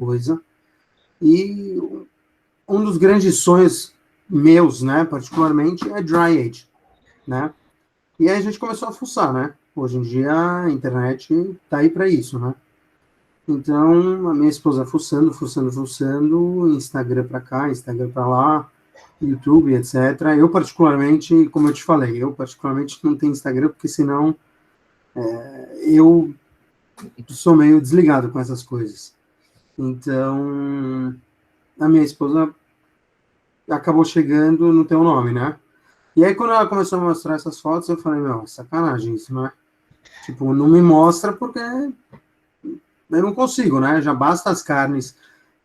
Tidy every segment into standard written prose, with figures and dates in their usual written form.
coisa. E um dos grandes sonhos meus, né, particularmente, é dry age, né? E aí a gente começou a fuçar, né? Hoje em dia a internet tá aí para isso, né? Então, a minha esposa fuçando, Instagram para cá, Instagram para lá, YouTube, etc. Eu, particularmente, como eu te falei, não tenho Instagram, porque senão eu sou meio desligado com essas coisas. Então, a minha esposa acabou chegando no teu nome, né? E aí, quando ela começou a mostrar essas fotos, eu falei, meu, sacanagem isso, né? Tipo, não me mostra porque eu não consigo, né? Já basta as carnes,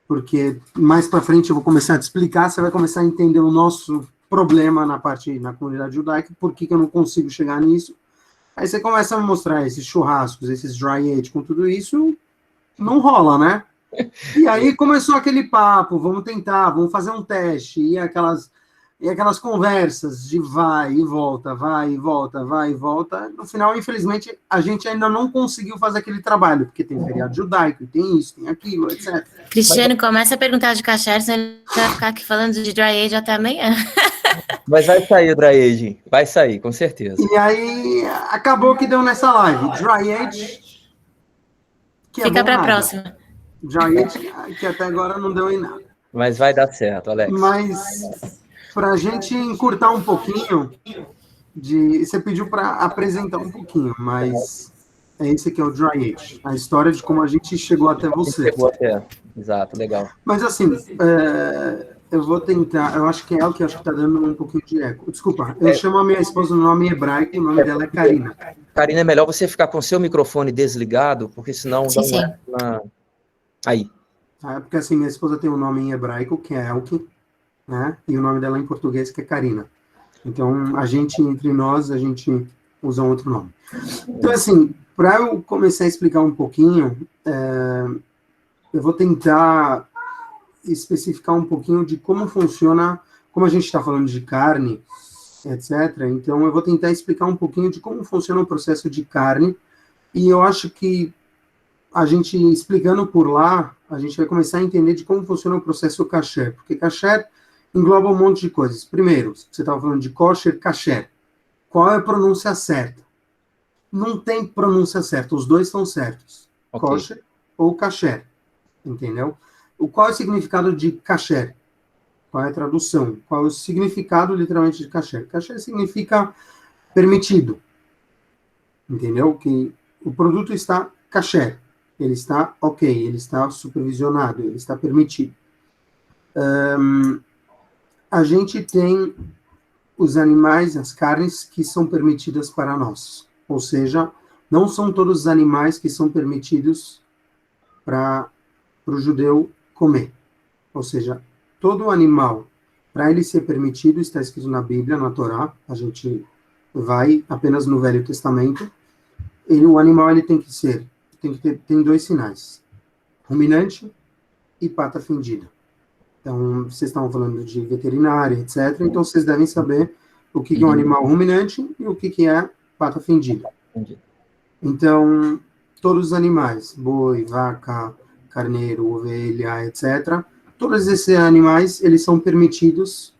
porque mais para frente eu vou começar a te explicar, você vai começar a entender o nosso problema na comunidade judaica, por que eu não consigo chegar nisso. Aí você começa a me mostrar esses churrascos, esses dry age, com tudo isso, não rola, né? E aí começou aquele papo, vamos tentar, vamos fazer um teste, e aquelas conversas de vai e volta, vai e volta, vai e volta. No final, infelizmente, a gente ainda não conseguiu fazer aquele trabalho, porque tem feriado judaico, tem isso, tem aquilo, etc. Cristiano, começa a perguntar de kasher, senão ele vai ficar aqui falando de dry age até amanhã. Mas vai sair o dry age, vai sair, com certeza. E aí, acabou que deu nessa live. Dry age, que fica para a próxima. Dry age, que até agora não deu em nada. Mas vai dar certo, Alex. Mas, para a gente encurtar um pouquinho, você pediu para apresentar um pouquinho, mas é esse que é o Dry Age, a história de como a gente chegou até você. Chegou até, exato, legal. Mas assim, eu vou tentar, eu acho que é o que está dando um pouquinho de eco. Desculpa, eu chamo a minha esposa no nome hebraico, o nome dela é Karina. Karina, é melhor você ficar com seu microfone desligado, porque senão sim, sim. Aí. Porque assim, minha esposa tem um nome em hebraico, que é Elke, né? E o nome dela em português, que é Karina. Então, entre nós, a gente usa um outro nome. Então, assim, para eu começar a explicar um pouquinho, eu vou tentar especificar um pouquinho de como funciona, como a gente está falando de carne, etc. Então, eu vou tentar explicar um pouquinho de como funciona o processo de carne, e eu acho que a gente, explicando por lá, a gente vai começar a entender de como funciona o processo kasher, porque kasher engloba um monte de coisas. Primeiro, você estava falando de kosher, kasher. Qual é a pronúncia certa? Não tem pronúncia certa, os dois estão certos. Okay. Kosher ou kasher, entendeu? Qual é o significado de kasher? Qual é a tradução? Qual é o significado, literalmente, de kasher? Kasher significa permitido, entendeu? Que o produto está kasher, ele está ok, ele está supervisionado, ele está permitido. A gente tem os animais, as carnes que são permitidas para nós. Ou seja, não são todos os animais que são permitidos para o judeu comer. Ou seja, todo animal, para ele ser permitido, está escrito na Bíblia, na Torá, a gente vai apenas no Velho Testamento, o animal ele tem dois sinais, ruminante e pata fendida. Então, vocês estavam falando de veterinária, etc. Então, vocês devem saber o que é um animal ruminante e o que é pata fendida. Então, todos os animais, boi, vaca, carneiro, ovelha, etc., todos esses animais, eles são permitidos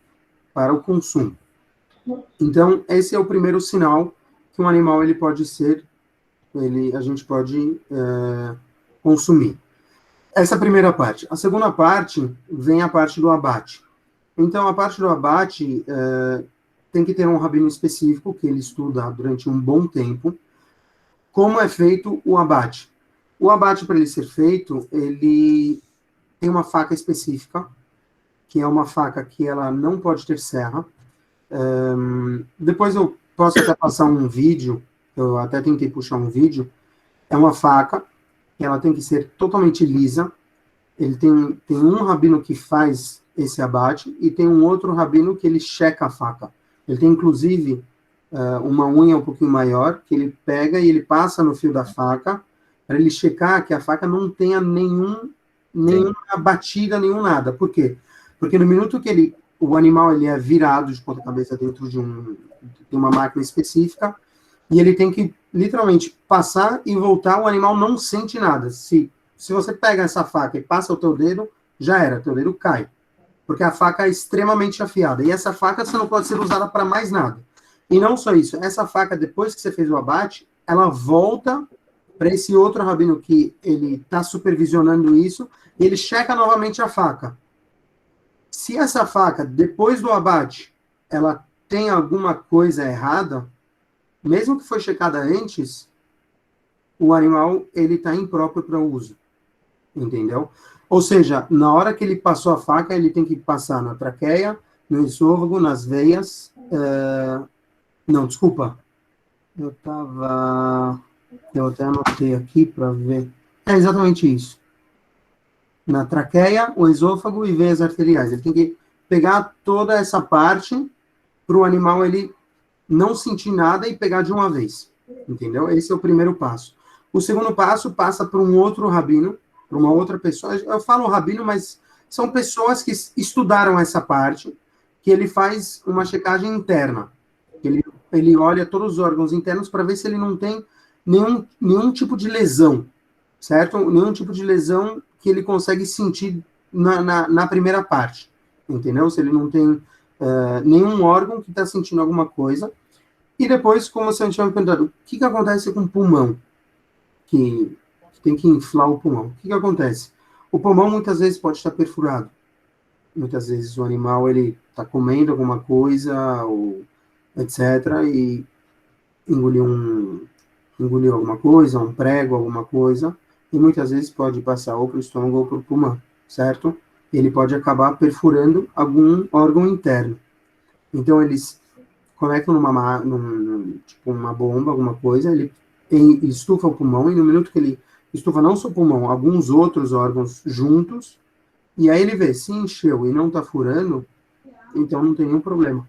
para o consumo. Então, esse é o primeiro sinal que um animal ele pode ser, a gente pode consumir. Essa é a primeira parte. A segunda parte vem a parte do abate. Então, a parte do abate tem que ter um rabino específico que ele estuda durante um bom tempo como é feito o abate. O abate, para ele ser feito, ele tem uma faca específica, que é uma faca que ela não pode ter serra. Depois eu posso até passar um vídeo, eu até tentei puxar um vídeo. É uma faca, ela tem que ser totalmente lisa. Ele tem um rabino que faz esse abate e tem um outro rabino que ele checa a faca. Ele tem, inclusive, uma unha um pouquinho maior, que ele pega e ele passa no fio da faca para ele checar que a faca não tenha nenhuma batida, nenhum nada. Por quê? Porque no minuto que o animal ele é virado de ponta cabeça dentro de uma máquina específica, e ele tem que, literalmente, passar e voltar, o animal não sente nada. Se se você pega essa faca e passa o teu dedo, já era, teu dedo cai. Porque a faca é extremamente afiada. E essa faca você não pode ser usada para mais nada. E não só isso, essa faca, depois que você fez o abate, ela volta para esse outro rabino que ele está supervisionando isso, e ele checa novamente a faca. Se essa faca, depois do abate, ela tem alguma coisa errada, mesmo que foi checada antes, o animal ele está impróprio para uso. Entendeu? Ou seja, na hora que ele passou a faca, ele tem que passar na traqueia, no esôfago, nas veias. Não, desculpa. Eu até anotei aqui para ver. É exatamente isso. Na traqueia, o esôfago e veias arteriais. Ele tem que pegar toda essa parte para o animal ele não sentir nada e pegar de uma vez. Entendeu? Esse é o primeiro passo. O segundo passo passa para um outro rabino, para uma outra pessoa. Eu falo rabino, mas são pessoas que estudaram essa parte, que ele faz uma checagem interna. Ele olha todos os órgãos internos para ver se ele não tem nenhum tipo de lesão, certo? Nenhum tipo de lesão que ele consegue sentir na primeira parte, entendeu? Se ele não tem nenhum órgão que está sentindo alguma coisa. E depois, como você tinha me perguntado, o que acontece com o pulmão? Que tem que inflar o pulmão. O que acontece? O pulmão muitas vezes pode estar perfurado. Muitas vezes o animal ele está comendo alguma coisa, ou etc., e engoliu alguma coisa, um prego, alguma coisa, e muitas vezes pode passar ou para o estômago ou para o pulmão, certo? Ele pode acabar perfurando algum órgão interno. Então, eles conectam tipo uma bomba, alguma coisa, ele estufa o pulmão, e no minuto que ele estufa não só o pulmão, alguns outros órgãos juntos, e aí ele vê, se encheu e não está furando, então não tem nenhum problema,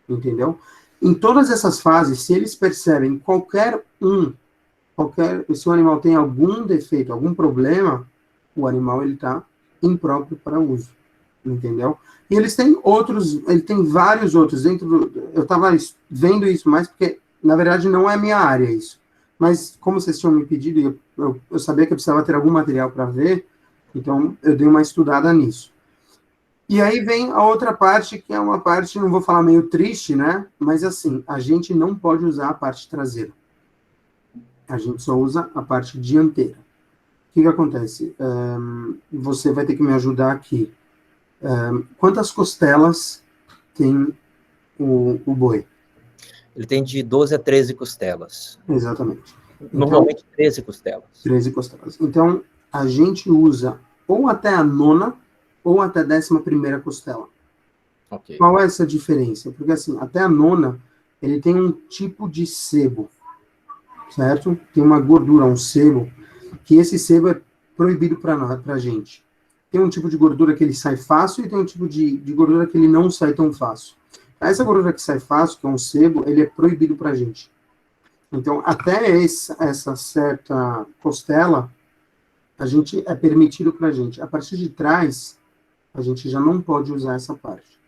entendeu? Em todas essas fases, se eles percebem se o animal tem algum defeito, algum problema, o animal ele está impróprio para uso, entendeu? E eles têm ele tem vários outros eu estava vendo isso mais porque, na verdade, não é minha área isso, mas como vocês tinham me pedido, eu sabia que eu precisava ter algum material para ver, então eu dei uma estudada nisso. E aí vem a outra parte, que é uma parte, não vou falar meio triste, né? Mas assim, a gente não pode usar a parte traseira. A gente só usa a parte dianteira. O que acontece? Você vai ter que me ajudar aqui. Quantas costelas tem o boi? Ele tem de 12 a 13 costelas. Exatamente. Normalmente, então, 13 costelas. 13 costelas. Então, a gente usa ou até a 9ª ou até a 11ª costela. Okay. Qual é essa diferença? Porque, assim, até a 9ª, ele tem um tipo de sebo, certo? Tem uma gordura, um sebo, que esse sebo é proibido para a gente. Tem um tipo de gordura que ele sai fácil e tem um tipo de gordura que ele não sai tão fácil. Essa gordura que sai fácil, que é um sebo, ele é proibido para a gente. Então, até essa certa costela, a gente é permitido para a gente. A partir de trás, a gente já não pode usar essa parte.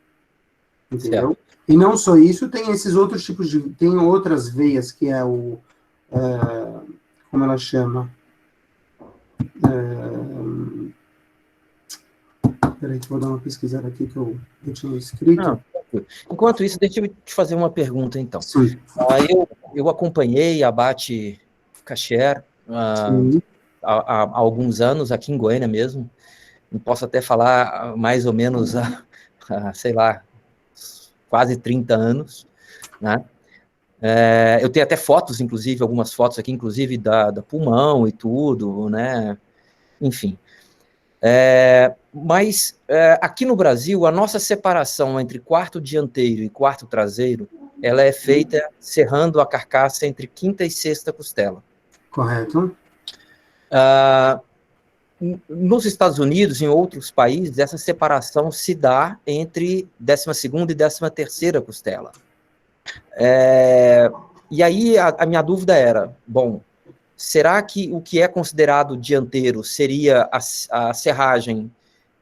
Entendeu? Certo. E não só isso, tem esses outros tipos de... Tem outras veias, que é o... como ela chama? Peraí, que eu vou dar uma pesquisada aqui que eu tinha escrito. Não. Enquanto isso, deixa eu te fazer uma pergunta, então. Sim. Eu acompanhei a Abate Kasher há alguns anos, aqui em Goiânia mesmo. Não posso até falar mais ou menos sei lá, quase 30 anos, né? Eu tenho até fotos, inclusive, algumas fotos aqui, inclusive, da pulmão e tudo, né? Enfim. Mas aqui no Brasil, a nossa separação entre quarto dianteiro e quarto traseiro, ela é feita serrando a carcaça entre quinta e sexta costela. Correto. Nos Estados Unidos e em outros países, essa separação se dá entre 12ª e 13ª costela. E aí a minha dúvida era, bom, será que o que é considerado dianteiro seria a serragem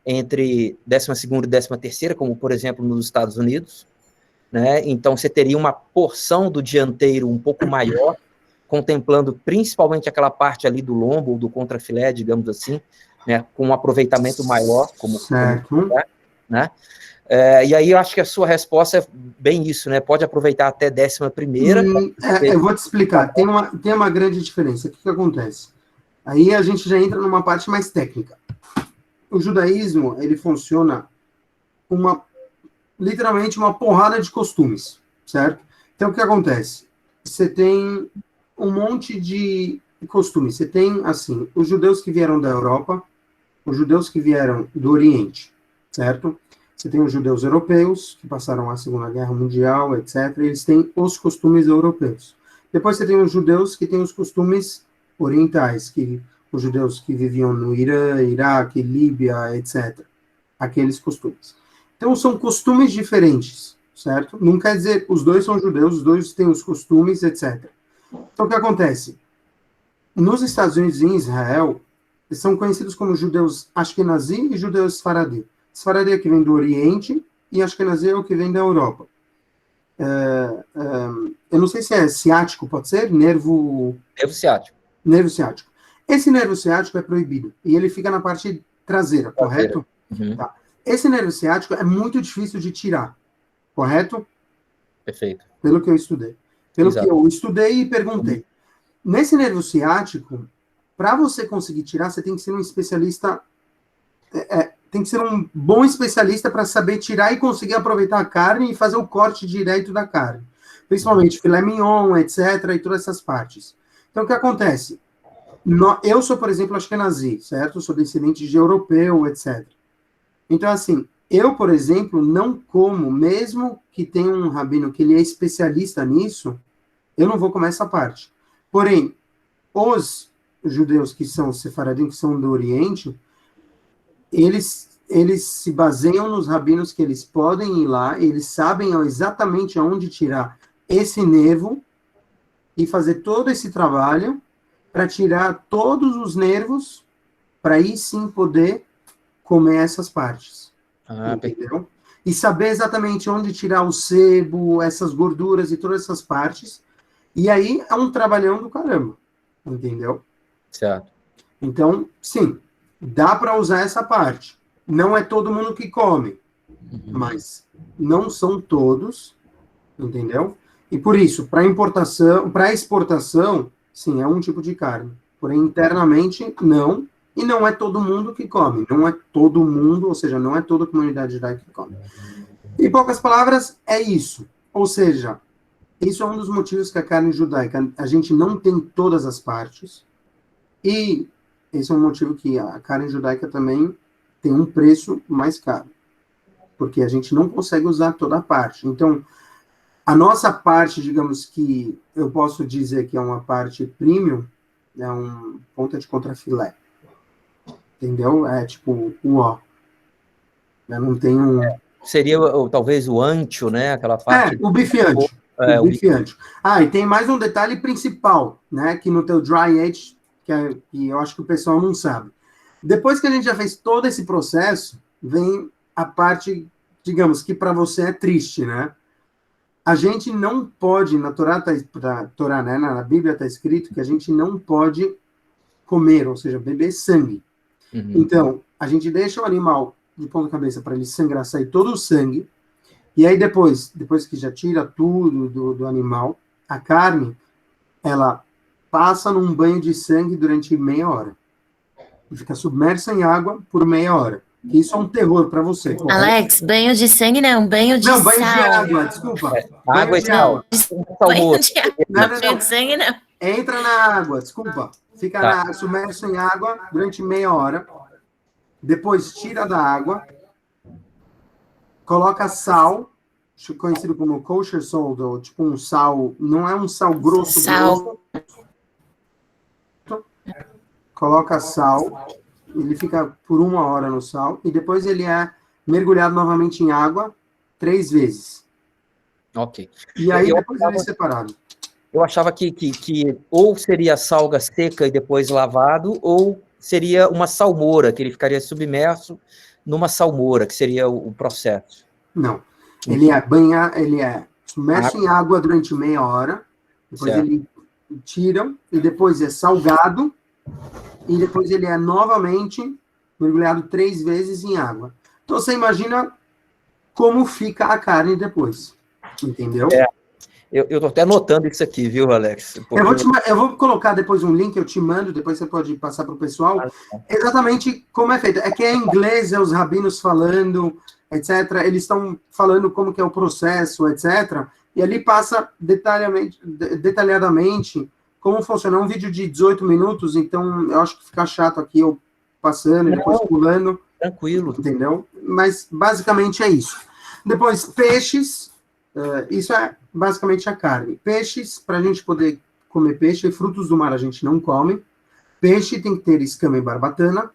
entre 12ª e 13ª, como, por exemplo, nos Estados Unidos, né? Então, você teria uma porção do dianteiro um pouco maior contemplando principalmente aquela parte ali do lombo ou do contrafilé, digamos assim, né, com um aproveitamento maior, né? E aí eu acho que a sua resposta é bem isso, né? Pode aproveitar até 11ª. Eu vou te explicar. Tem uma grande diferença. O que acontece? Aí a gente já entra numa parte mais técnica. O judaísmo, ele funciona literalmente uma porrada de costumes, certo? Então, o que acontece? Você tem um monte de costumes. Você tem, assim, os judeus que vieram da Europa, os judeus que vieram do Oriente, certo? Você tem os judeus europeus, que passaram a Segunda Guerra Mundial, etc. Eles têm os costumes europeus. Depois você tem os judeus que têm os costumes orientais, os judeus que viviam no Irã, Iraque, Líbia, etc. Aqueles costumes. Então, são costumes diferentes, certo? Não quer dizer, os dois são judeus, os dois têm os costumes, etc. Então, o que acontece? Nos Estados Unidos e em Israel, eles são conhecidos como judeus Ashkenazi e judeus Sfaradi. Sfaradi é o que vem do Oriente e Ashkenazi é o que vem da Europa. Eu não sei se é ciático, pode ser? Nervo ciático. Nervo ciático. Esse nervo ciático é proibido e ele fica na parte traseira, correto? Uhum. Tá. Esse nervo ciático é muito difícil de tirar, correto? Perfeito. Pelo que eu estudei. Que eu estudei e perguntei. Nesse nervo ciático, para você conseguir tirar, você tem que ser um especialista, tem que ser um bom especialista para saber tirar e conseguir aproveitar a carne e fazer o corte direito da carne. Principalmente filé mignon, etc., e todas essas partes. Então, o que acontece? Eu sou, por exemplo, Ashkenazi, certo? Sou descendente de europeu, etc. Então, assim, eu, por exemplo, não como, mesmo que tenha um rabino que ele é especialista nisso, eu não vou comer essa parte. Porém, os judeus que são sefaradim, que são do Oriente, eles se baseiam nos rabinos que eles podem ir lá, eles sabem exatamente aonde tirar esse nervo e fazer todo esse trabalho para tirar todos os nervos, para aí sim poder comer essas partes. Entendeu? E saber exatamente onde tirar o sebo, essas gorduras e todas essas partes. E aí é um trabalhão do caramba. Entendeu? Certo. Então, sim, dá para usar essa parte. Não é todo mundo que come, mas não são todos, entendeu? E por isso, para importação, para exportação, sim, é um tipo de carne. Porém, internamente, não. E não é todo mundo que come. Não é todo mundo, ou seja, não é toda a comunidade judaica que come. Em poucas palavras, é isso. Ou seja, isso é um dos motivos que a carne judaica, a gente não tem todas as partes. E esse é um motivo que a carne judaica também tem um preço mais caro. Porque a gente não consegue usar toda a parte. Então, a nossa parte, digamos que eu posso dizer que é uma parte premium, é um ponta de contrafilé. Entendeu? É tipo o ó. Eu não tenho... Seria talvez o ancho, né? Aquela parte... o bife ancho. O bife ancho. E tem mais um detalhe principal, né? Que no teu dry age, que eu acho que o pessoal não sabe. Depois que a gente já fez todo esse processo, vem a parte, digamos, que para você é triste, né? A gente não pode, na Torá, né? Na Bíblia está escrito que a gente não pode comer, ou seja, beber sangue. Então, a gente deixa o animal de ponta cabeça para ele sangrar, sair todo o sangue, e aí depois que já tira tudo do animal, a carne, ela passa num banho de sangue durante meia hora. Fica submersa em água por meia hora. Isso é um terror para você. Alex, banho de sangue não, banho de sal. Não, banho de água, desculpa. Água e sal. Banho de água. Não. Banho de sangue não. Entra na água, desculpa. Fica submerso em água durante meia hora. Depois tira da água. Coloca sal, conhecido como kosher salt, ou tipo um sal, não é um sal grosso. Sal. Grosso. Coloca sal, ele fica por 1 hora no sal, e depois ele é mergulhado novamente em água 3 vezes. Ok. E aí depois ele é separado. Eu achava que ou seria salga seca e depois lavado, ou seria uma salmoura, que ele ficaria submerso numa salmoura, que seria o processo. Não. Ele é submerso em água durante meia hora, depois ele tiram, e depois é salgado, e depois ele é novamente mergulhado 3 vezes em água. Então, você imagina como fica a carne depois, entendeu? Eu tô até anotando isso aqui, viu, Alex? Eu vou colocar depois um link, eu te mando, depois você pode passar para o pessoal, exatamente como é feito. É que é em inglês, é os rabinos falando, etc. Eles estão falando como que é o processo, etc. E ali passa detalhadamente como funciona. É um vídeo de 18 minutos, então eu acho que fica chato aqui eu passando e depois pulando. Tranquilo. Entendeu? Mas basicamente é isso. Depois, peixes. Isso é basicamente a carne. Peixes, para a gente poder comer peixe, frutos do mar a gente não come. Peixe tem que ter escama e barbatana.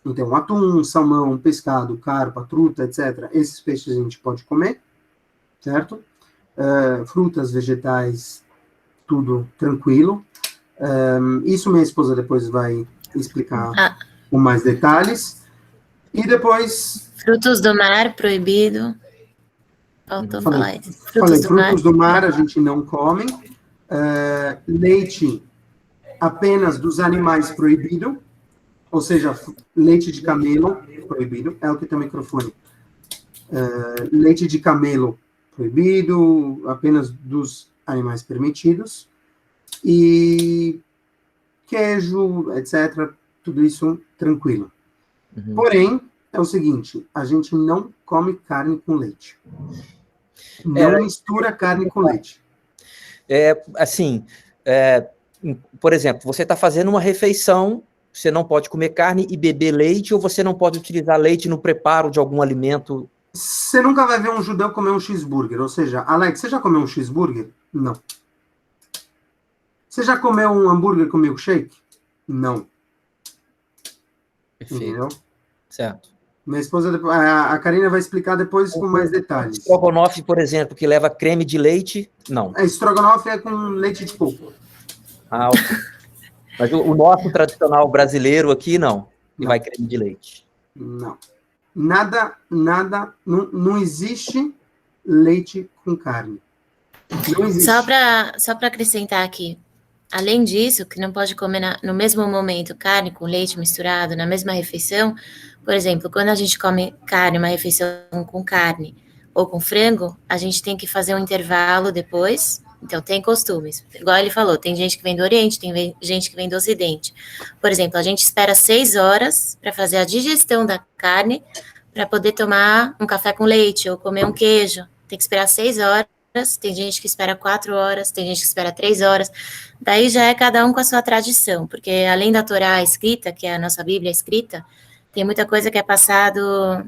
Então, atum, salmão, pescado, carpa, truta, etc. Esses peixes a gente pode comer, certo? Frutas, vegetais, tudo tranquilo. Isso minha esposa depois vai explicar com mais detalhes. E depois... Frutos do mar, proibido. Faltou falar isso. Frutos do mar a gente não come. Leite apenas dos animais proibido. Ou seja, leite de camelo proibido. É o que tem o microfone. Leite de camelo proibido, apenas dos animais permitidos. E queijo, etc. Tudo isso tranquilo. Porém, é o seguinte, a gente não come carne com leite. Não mistura carne com leite. Por exemplo, você está fazendo uma refeição, você não pode comer carne e beber leite, ou você não pode utilizar leite no preparo de algum alimento? Você nunca vai ver um judeu comer um cheeseburger. Ou seja, Alex, você já comeu um cheeseburger? Não. Você já comeu um hambúrguer com milkshake? Não. Perfeito. Entendeu? Certo. Minha esposa, a Karina vai explicar depois com mais detalhes. Estrogonofe, por exemplo, que leva creme de leite, não. Estrogonofe é com leite de coco. Ok. Mas o nosso tradicional brasileiro aqui, não. E vai creme de leite. Não. Nada, não existe leite com carne. Não existe. Só para acrescentar aqui, além disso, que não pode comer no mesmo momento carne com leite misturado na mesma refeição. Por exemplo, quando a gente come carne, uma refeição com carne ou com frango, a gente tem que fazer um intervalo depois. Então, tem costumes. Igual ele falou, tem gente que vem do Oriente, tem gente que vem do Ocidente. Por exemplo, a gente espera 6 horas para fazer a digestão da carne, para poder tomar um café com leite ou comer um queijo. Tem que esperar 6 horas, tem gente que espera 4 horas, tem gente que espera 3 horas. Daí já é cada um com a sua tradição, porque além da Torá escrita, que é a nossa Bíblia escrita, tem muita coisa que é passado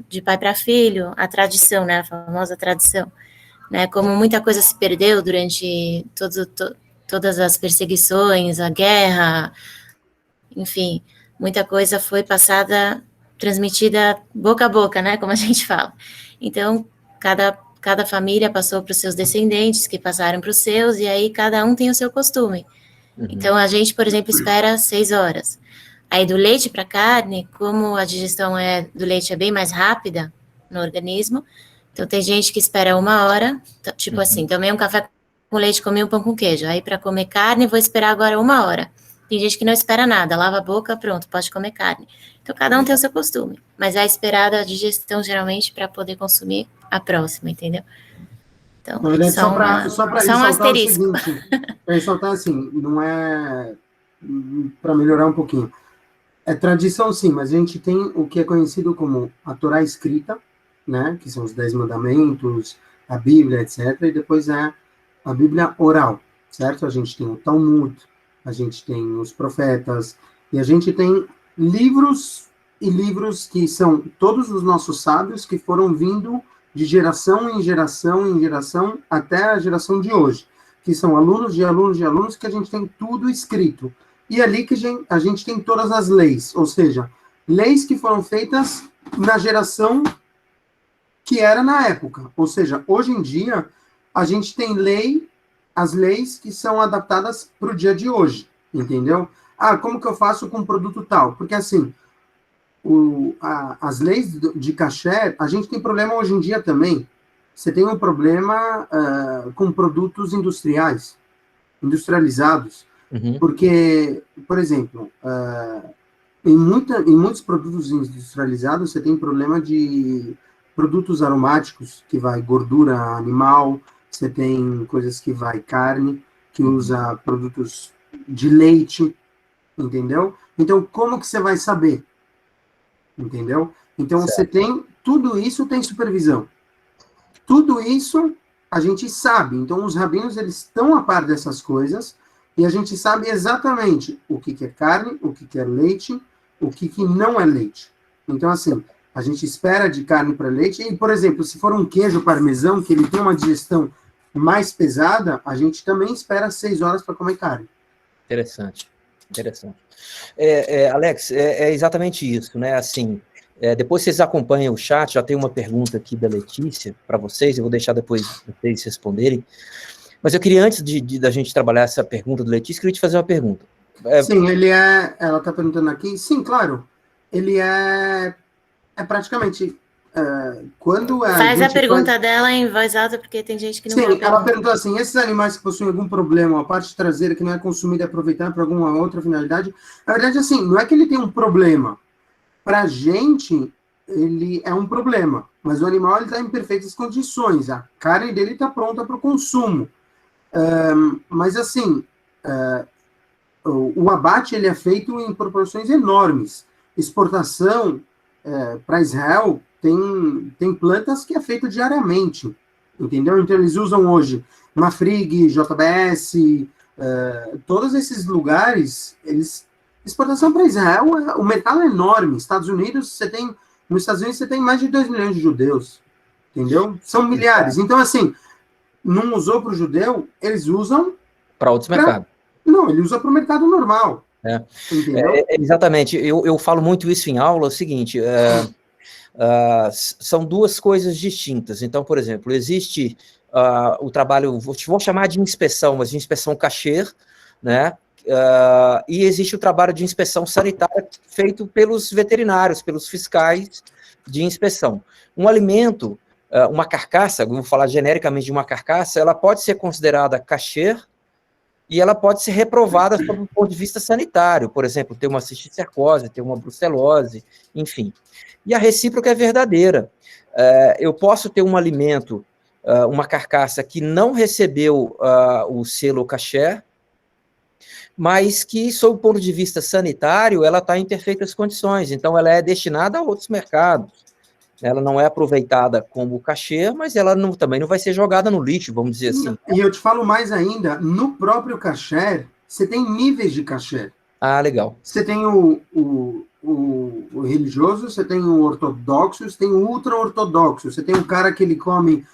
de pai para filho, a tradição, né, a famosa tradição, né, como muita coisa se perdeu durante todas as perseguições, a guerra, enfim, muita coisa foi passada, transmitida boca a boca, né, como a gente fala. Então, cada família passou para os seus descendentes, que passaram para os seus, e aí cada um tem o seu costume. Então, a gente, por exemplo, espera 6 horas. Aí, do leite para carne, como a digestão do leite é bem mais rápida no organismo, então tem gente que espera 1 hora, tipo assim, tomei um café com leite, comi um pão com queijo, aí para comer carne, vou esperar agora 1 hora. Tem gente que não espera nada, lava a boca, pronto, pode comer carne. Então, cada um tem o seu costume, mas é esperada a digestão, geralmente, para poder consumir a próxima, entendeu? Então, só para ressaltar o seguinte, para ressaltar assim, não é para melhorar um pouquinho. É tradição, sim, mas a gente tem o que é conhecido como a Torá escrita, né, que são os 10 mandamentos, a Bíblia, etc., e depois é a Bíblia oral, certo? A gente tem o Talmud, a gente tem os profetas, e a gente tem livros e livros que são todos os nossos sábios que foram vindo de geração em geração em geração até a geração de hoje, que são alunos de alunos de alunos, que a gente tem tudo escrito. E ali que a gente tem todas as leis, ou seja, leis que foram feitas na geração que era na época. Ou seja, hoje em dia, a gente tem as leis que são adaptadas para o dia de hoje, entendeu? Como que eu faço com um produto tal? Porque assim, as leis de kasher, a gente tem problema hoje em dia também. Você tem um problema com produtos industrializados. Uhum. Porque, por exemplo, em muitos produtos industrializados, você tem problema de produtos aromáticos, que vai gordura animal, você tem coisas que vai carne, que usa produtos de leite, entendeu? Então, como que você vai saber? Entendeu? Então, você Certo. tem, tudo isso tem supervisão. Tudo isso a gente sabe. Então, os rabinos, eles estão a par dessas coisas, e a gente sabe exatamente o que é carne, o que é leite, o que não é leite. Então, assim, a gente espera de carne para leite, e, por exemplo, se for um queijo parmesão, que ele tem uma digestão mais pesada, a gente também espera 6 horas para comer carne. Interessante, interessante. Alex, é exatamente isso, né? Assim, depois vocês acompanham o chat, já tem uma pergunta aqui da Letícia para vocês, eu vou deixar depois vocês responderem. Mas eu queria, antes da gente trabalhar essa pergunta do Letícia, queria te fazer uma pergunta. Sim, ela está perguntando aqui, sim, claro, ele é praticamente, quando a Faz a gente pergunta dela em voz alta, porque tem gente que não viu a Sim, ela pergunta. perguntou assim, esses animais que possuem algum problema, a parte traseira que não é consumida e aproveitada para alguma outra finalidade, na verdade, assim, não é que ele tem um problema. Para a gente, ele é um problema, mas o animal está em perfeitas condições, a carne dele está pronta para o consumo. Mas, assim, o abate ele é feito em proporções enormes. Exportação para Israel tem plantas que é feito diariamente, entendeu? Então eles usam hoje Mafrig, JBS, todos esses lugares, exportação para Israel, o mercado é enorme. Nos Estados Unidos você tem mais de 2 milhões de judeus, entendeu? São milhares. Então, assim, não usou para o judeu, eles usam para outros mercados. Não, ele usa para o mercado normal. Entendeu? Exatamente. Eu falo muito isso em aula, é o seguinte, são duas coisas distintas. Então, por exemplo, existe o trabalho, vou chamar de inspeção, mas de inspeção kasher, né? E existe o trabalho de inspeção sanitária feito pelos veterinários, pelos fiscais de inspeção. Um alimento, uma carcaça, vou falar genericamente de uma carcaça, ela pode ser considerada kasher e ela pode ser reprovada sob o ponto de vista sanitário, por exemplo, ter uma cisticercose, ter uma brucelose, enfim. E a recíproca é verdadeira. Eu posso ter um alimento, uma carcaça que não recebeu o selo kasher, mas que, sob o ponto de vista sanitário, ela está em perfeitas condições, então ela é destinada a outros mercados. Ela não é aproveitada como kasher, mas ela também não vai ser jogada no lixo, vamos dizer assim. E eu te falo mais ainda, no próprio kasher, você tem níveis de kasher. Ah, legal. Você tem o religioso, você tem o ortodoxo, você tem o ultra-ortodoxo, você tem um cara que ele come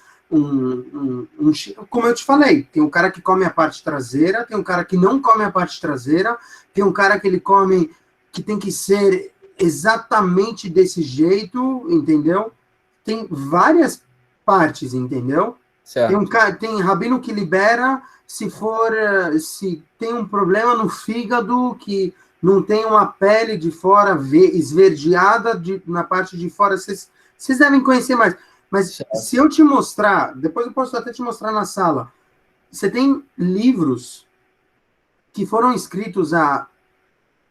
como eu te falei, tem um cara que come a parte traseira, tem um cara que não come a parte traseira, tem um cara que ele come, que tem que ser exatamente desse jeito, entendeu? Tem várias partes, entendeu? Certo. Tem rabino que libera se tem um problema no fígado, que não tem uma pele de fora esverdeada na parte de fora. Vocês devem conhecer mais. Mas certo. Se eu te mostrar, depois eu posso até te mostrar na sala, você tem livros que foram escritos há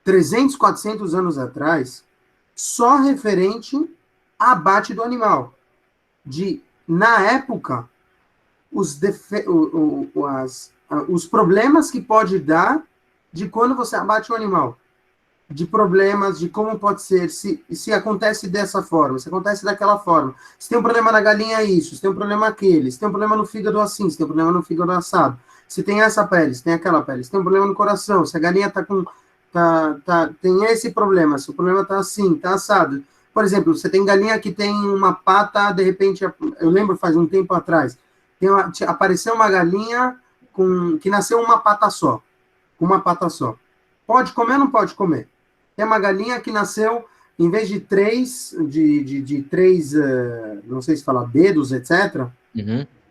300, 400 anos atrás, só referente a abate do animal. Na época, os problemas que pode dar de quando você abate um animal. De problemas, de como pode ser, se acontece dessa forma, se acontece daquela forma. Se tem um problema na galinha, isso. Se tem um problema aquele. Se tem um problema no fígado, assim. Se tem um problema no fígado, assado. Se tem essa pele, se tem aquela pele. Se tem um problema no coração, se a galinha tem esse problema, se o problema está assim, está assado. Por exemplo, você tem galinha que tem uma pata, de repente, eu lembro faz um tempo atrás, apareceu uma galinha que nasceu uma pata só. Pode comer ou não pode comer? Tem uma galinha que nasceu, em vez de três, não sei se fala dedos, etc.,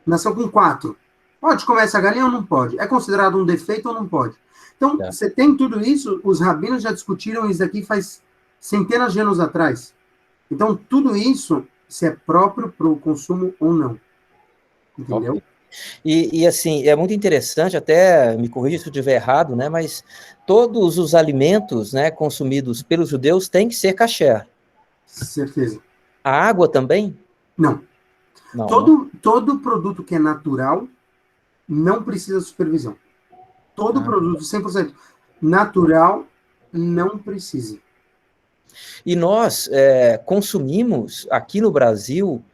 nasceu com 4. Pode comer essa galinha ou não pode? É considerado um defeito ou não pode? Então, você tem tudo isso, os rabinos já discutiram isso aqui faz centenas de anos atrás. Então, tudo isso, se é próprio para o consumo ou não. Entendeu? E assim, é muito interessante, até me corrija se eu estiver errado, né? Mas todos os alimentos, né, consumidos pelos judeus têm que ser kasher. Certeza. A água também? Não. Não, né? Todo produto que é natural não precisa de supervisão. Todo produto 100% natural não precisa. E nós consumimos aqui no Brasil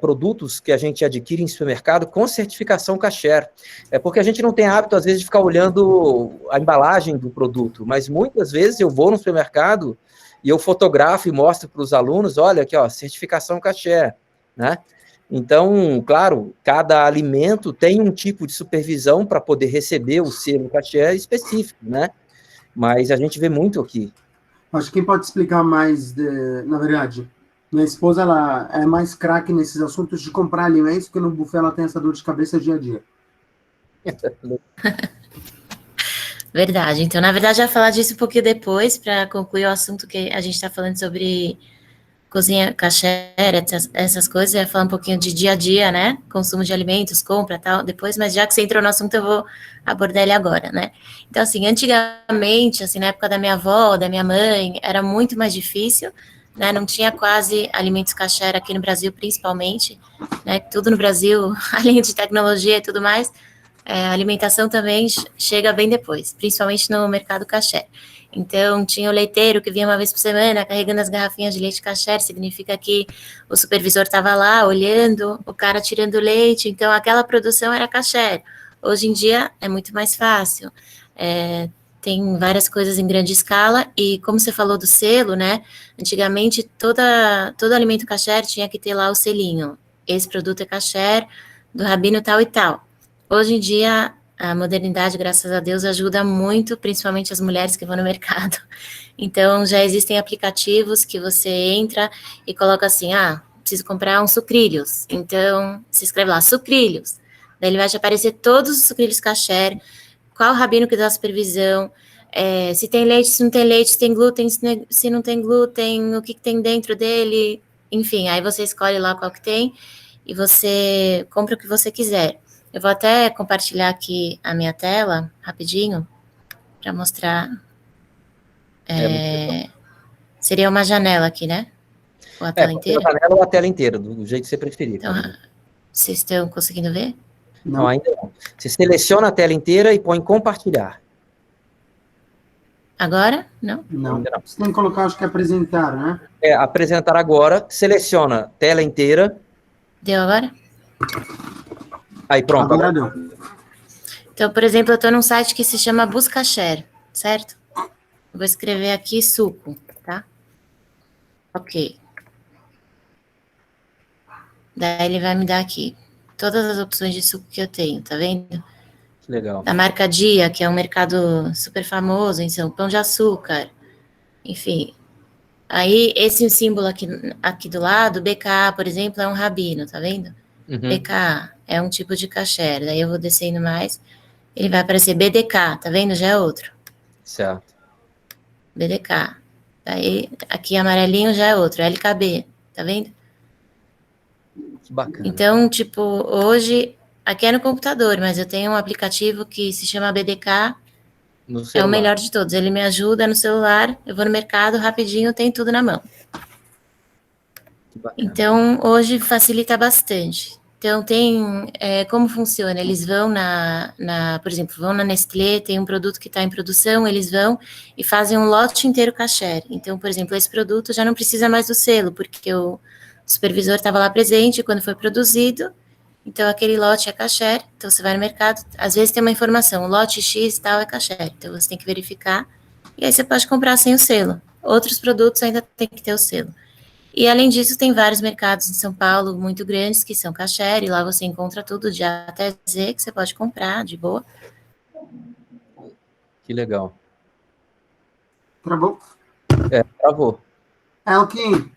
produtos que a gente adquire em supermercado com certificação kasher. É porque a gente não tem hábito, às vezes, de ficar olhando a embalagem do produto, mas muitas vezes eu vou no supermercado e eu fotografo e mostro para os alunos, olha aqui, ó, certificação kasher, né? Então, claro, cada alimento tem um tipo de supervisão para poder receber o selo kasher específico, né? Mas a gente vê muito aqui. Acho que quem pode explicar mais, na verdade, minha esposa, ela é mais craque nesses assuntos de comprar alimentos, porque no buffet ela tem essa dor de cabeça dia a dia. Verdade. Então, na verdade, eu ia falar disso um pouquinho depois, para concluir o assunto que a gente está falando sobre cozinha kasher, essas coisas. Eu ia falar um pouquinho de dia a dia, né? Consumo de alimentos, compra, tal, depois. Mas já que você entrou no assunto, eu vou abordar ele agora, né? Então, assim, antigamente, assim, na época da minha avó, da minha mãe, era muito mais difícil, né? Não tinha quase alimentos kasher aqui no Brasil, principalmente, né? Tudo no Brasil, além de tecnologia e tudo mais, a alimentação também chega bem depois, principalmente no mercado kasher. Então, tinha o leiteiro que vinha uma vez por semana carregando as garrafinhas de leite kasher, significa que o supervisor estava lá olhando, o cara tirando leite, então aquela produção era kasher. Hoje em dia é muito mais fácil, tem várias coisas em grande escala, e como você falou do selo, né, antigamente todo alimento kasher tinha que ter lá o selinho, esse produto é kasher, do rabino tal e tal. Hoje em dia, a modernidade, graças a Deus, ajuda muito, principalmente as mulheres que vão no mercado. Então, já existem aplicativos que você entra e coloca assim, preciso comprar uns sucrilhos. Então, se escreve lá, sucrilhos. Daí ele vai te aparecer todos os sucrilhos kasher, qual rabino que dá a supervisão, se tem leite, se não tem leite, se tem glúten, se não tem glúten, o que tem dentro dele, enfim, aí você escolhe lá qual que tem e você compra o que você quiser. Eu vou até compartilhar aqui a minha tela, rapidinho, para mostrar. Seria uma janela aqui, né? Ou a tela inteira? A janela ou a tela inteira, do jeito que você preferir. Então, vocês estão conseguindo ver? Não, ainda não. Você seleciona a tela inteira e põe compartilhar. Agora? Não? Não. Você tem que colocar, acho que apresentar, né? Apresentar agora, seleciona tela inteira. Deu agora? Aí, pronto. Agora deu. Então, por exemplo, eu estou num site que se chama Buscasher, certo? Eu vou escrever aqui suco, tá? Ok. Daí ele vai me dar aqui todas as opções de suco que eu tenho, tá vendo? Legal. Da marca Dia, que é um mercado super famoso em São Pão de Açúcar. Enfim. Aí, esse símbolo aqui do lado, BK, por exemplo, é um rabino, tá vendo? Uhum. BK é um tipo de kasher. Daí eu vou descendo mais, ele vai aparecer BDK, tá vendo? Já é outro. Certo. BDK. Daí, aqui amarelinho já é outro, LKB, tá vendo? Que bacana. Então, tipo, hoje, aqui é no computador, mas eu tenho um aplicativo que se chama BDK, é o melhor de todos. Ele me ajuda no celular, eu vou no mercado, rapidinho, tem tudo na mão. Então, hoje facilita bastante. Então, tem, como funciona? Eles vão por exemplo, vão na Nestlé, tem um produto que está em produção, eles vão e fazem um lote inteiro kasher. Então, por exemplo, esse produto já não precisa mais do selo, porque o supervisor estava lá presente quando foi produzido, então aquele lote é kasher, então você vai no mercado, às vezes tem uma informação, o lote X tal é kasher, então você tem que verificar, e aí você pode comprar sem o selo. Outros produtos ainda tem que ter o selo. E, além disso, tem vários mercados em São Paulo muito grandes que são kasher, e lá você encontra tudo de A até Z que você pode comprar, de boa. Que legal. Travou? Travou. Elkin.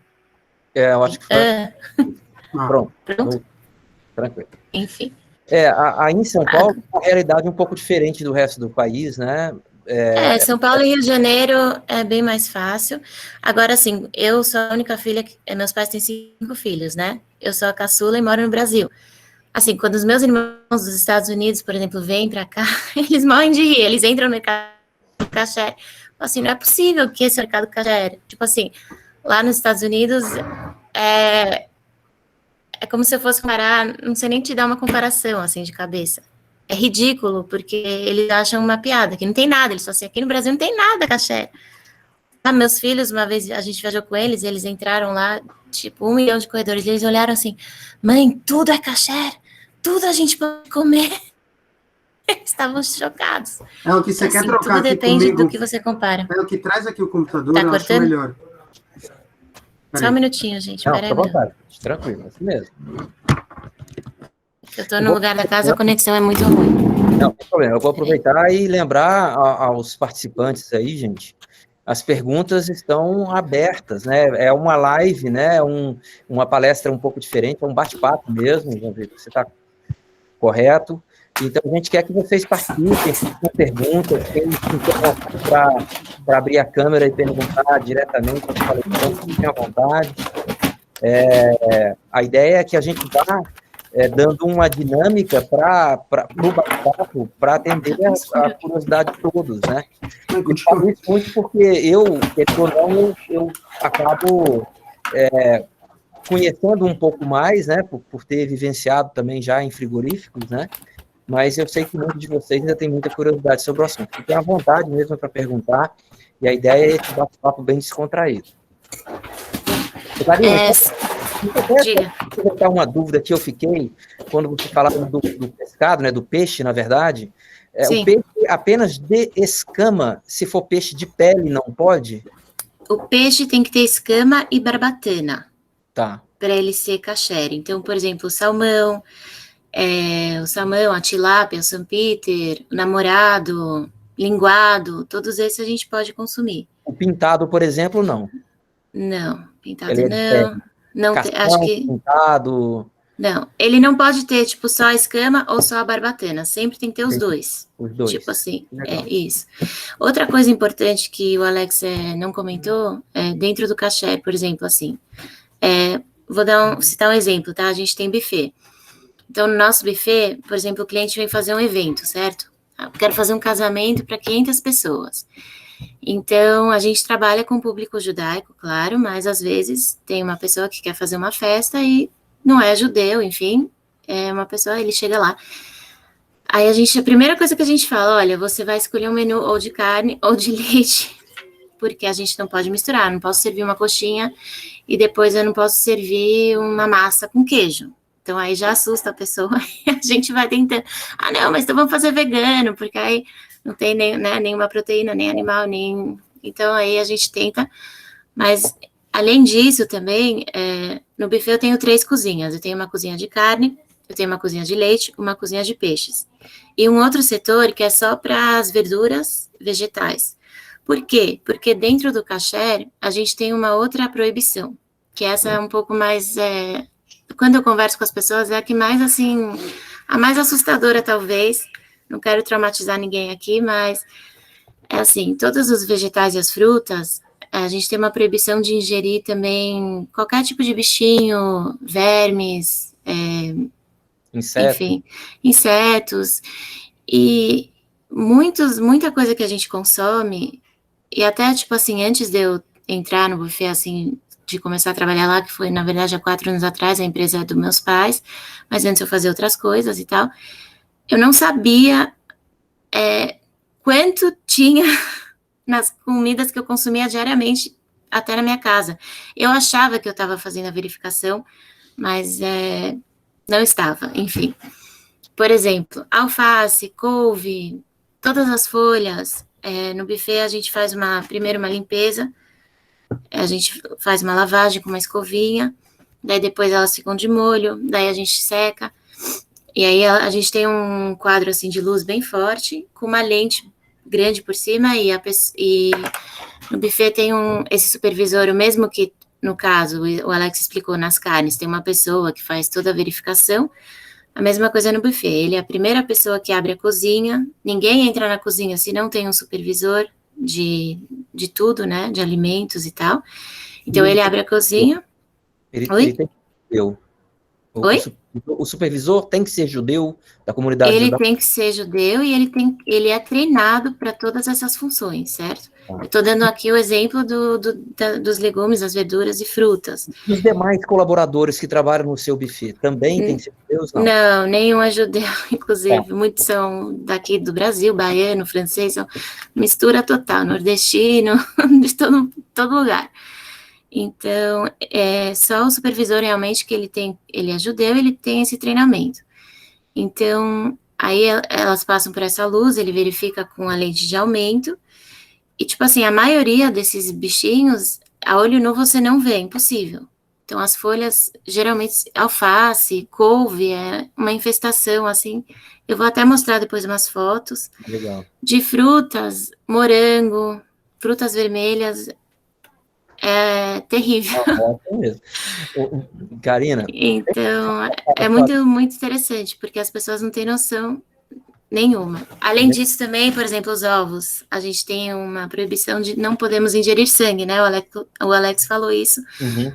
Eu acho que foi. Pronto. Tranquilo. Enfim. Aí em São Paulo, uma realidade um pouco diferente do resto do país, né? São Paulo e Rio de Janeiro é bem mais fácil. Agora, assim, eu sou a única filha, meus pais têm 5 filhos, né? Eu sou a caçula e moro no Brasil. Assim, quando os meus irmãos dos Estados Unidos, por exemplo, vêm para cá, eles morrem de rir, eles entram no mercado kasher. Assim, não é possível que esse mercado kasher, tipo assim, lá nos Estados Unidos, é como se eu fosse comparar, não sei nem te dar uma comparação, assim, de cabeça. É ridículo, porque eles acham uma piada, que não tem nada, eles falam assim, aqui no Brasil não tem nada kasher. Ah, meus filhos, uma vez a gente viajou com eles, eles entraram lá, tipo, 1 milhão de corredores, e eles olharam assim, mãe, tudo é kasher, tudo a gente pode comer. Eles estavam chocados. É o que você Então, quer assim, trocar tudo aqui depende comigo. do que você compara. É o que traz aqui o computador, Tá eu acho cortando? melhor. Só um minutinho, gente. Não, Peraí, fica à vontade, tranquilo, é assim mesmo. eu tô no lugar da casa, a conexão é muito ruim. Não, tem problema. Eu vou aproveitar e lembrar aos participantes aí, gente, as perguntas estão abertas, né? É uma live, né? Uma palestra um pouco diferente, é um bate-papo mesmo, vamos ver se você está correto. Então, a gente quer que vocês participem, com perguntas, quem para abrir a câmera e perguntar diretamente aos palestrantes, fiquem à vontade. A ideia é que a gente vá dando uma dinâmica para o bate-papo, para atender a curiosidade de todos, né? Eu falo isso muito porque querendo ou não, eu acabo conhecendo um pouco mais, né? Por ter vivenciado também já em frigoríficos, né? Mas eu sei que muitos de vocês ainda têm muita curiosidade sobre o assunto. Fiquem à vontade mesmo para perguntar, e a ideia é esse bate-papo bem descontraído. Diga. Vou botar uma dúvida que eu fiquei, quando você falava do pescado, né, do peixe, na verdade, o peixe apenas de escama, se for peixe de pele, não pode? O peixe tem que ter escama e barbatana. Tá. Para ele ser kasher. Então, por exemplo, o salmão, a tilápia, o São Peter, o namorado, linguado, todos esses a gente pode consumir. O pintado, por exemplo, não. Não, pintado Ele não. Não cação, acho que pintado. Não, ele não pode ter, tipo, só a escama ou só a barbatana. Sempre tem que ter os dois. Os dois. Tipo assim, Legal. Isso. Outra coisa importante que o Alex não comentou, dentro do kasher, por exemplo, assim, vou citar um exemplo, tá? A gente tem buffet. Então, no nosso buffet, por exemplo, o cliente vem fazer um evento, certo? Eu quero fazer um casamento para 500 pessoas. Então, a gente trabalha com o público judaico, claro, mas às vezes tem uma pessoa que quer fazer uma festa e não é judeu, enfim, é uma pessoa, ele chega lá. Aí a primeira coisa que a gente fala, olha, você vai escolher um menu ou de carne ou de leite, porque a gente não pode misturar, não posso servir uma coxinha e depois eu não posso servir uma massa com queijo. Então aí já assusta a pessoa e a gente vai tentando, não, mas então vamos fazer vegano, porque aí não tem nenhuma proteína, nem animal, nem... Então aí a gente tenta, mas além disso também, no buffet eu tenho 3 cozinhas, eu tenho uma cozinha de carne, eu tenho uma cozinha de leite, uma cozinha de peixes. E um outro setor que é só para as verduras vegetais. Por quê? Porque dentro do kasher, a gente tem uma outra proibição, que essa é um pouco mais... quando eu converso com as pessoas, é a que mais, assim, a mais assustadora, talvez. Não quero traumatizar ninguém aqui, mas é assim, todos os vegetais e as frutas, a gente tem uma proibição de ingerir também qualquer tipo de bichinho, vermes, enfim, insetos, e muita coisa que a gente consome, e até, tipo assim, antes de eu entrar no buffet, assim, de começar a trabalhar lá, que foi, na verdade, há 4 anos atrás, a empresa é dos meus pais, mas antes eu fazia outras coisas e tal, eu não sabia quanto tinha nas comidas que eu consumia diariamente até na minha casa. Eu achava que eu estava fazendo a verificação, mas não estava, enfim. Por exemplo, alface, couve, todas as folhas, no buffet a gente faz primeiro uma limpeza, a gente faz uma lavagem com uma escovinha, daí depois elas ficam de molho, daí a gente seca, e aí a gente tem um quadro assim de luz bem forte, com uma lente grande por cima, e no buffet tem esse supervisor, o mesmo que, no caso, o Alex explicou nas carnes, tem uma pessoa que faz toda a verificação, a mesma coisa no buffet, ele é a primeira pessoa que abre a cozinha, ninguém entra na cozinha se não tem um supervisor de tudo, né, de alimentos e tal, então ele abre a cozinha. Ele tem Oi? O supervisor tem que ser judeu da comunidade Ele judaica? tem que ser judeu e ele é treinado para todas essas funções, certo? Eu estou dando aqui o exemplo dos legumes, das verduras e frutas. E os demais colaboradores que trabalham no seu buffet também têm que ser judeus? Não. Não, nenhum é judeu, inclusive. Muitos são daqui do Brasil, baiano, francês, mistura total, nordestino, de todo lugar. Então, só o supervisor realmente que ele é judeu, ele tem esse treinamento. Então, aí elas passam por essa luz, ele verifica com a lente de aumento, e tipo assim, a maioria desses bichinhos, a olho nu você não vê, é impossível. Então, as folhas, geralmente, alface, couve, é uma infestação, assim. Eu vou até mostrar depois umas fotos. Legal. De frutas, morango, frutas vermelhas, é terrível. É mesmo. Karina? Então, é muito, muito interessante, porque as pessoas não têm noção nenhuma. Além disso também, por exemplo, os ovos. A gente tem uma proibição de não podemos ingerir sangue, né? O Alex falou isso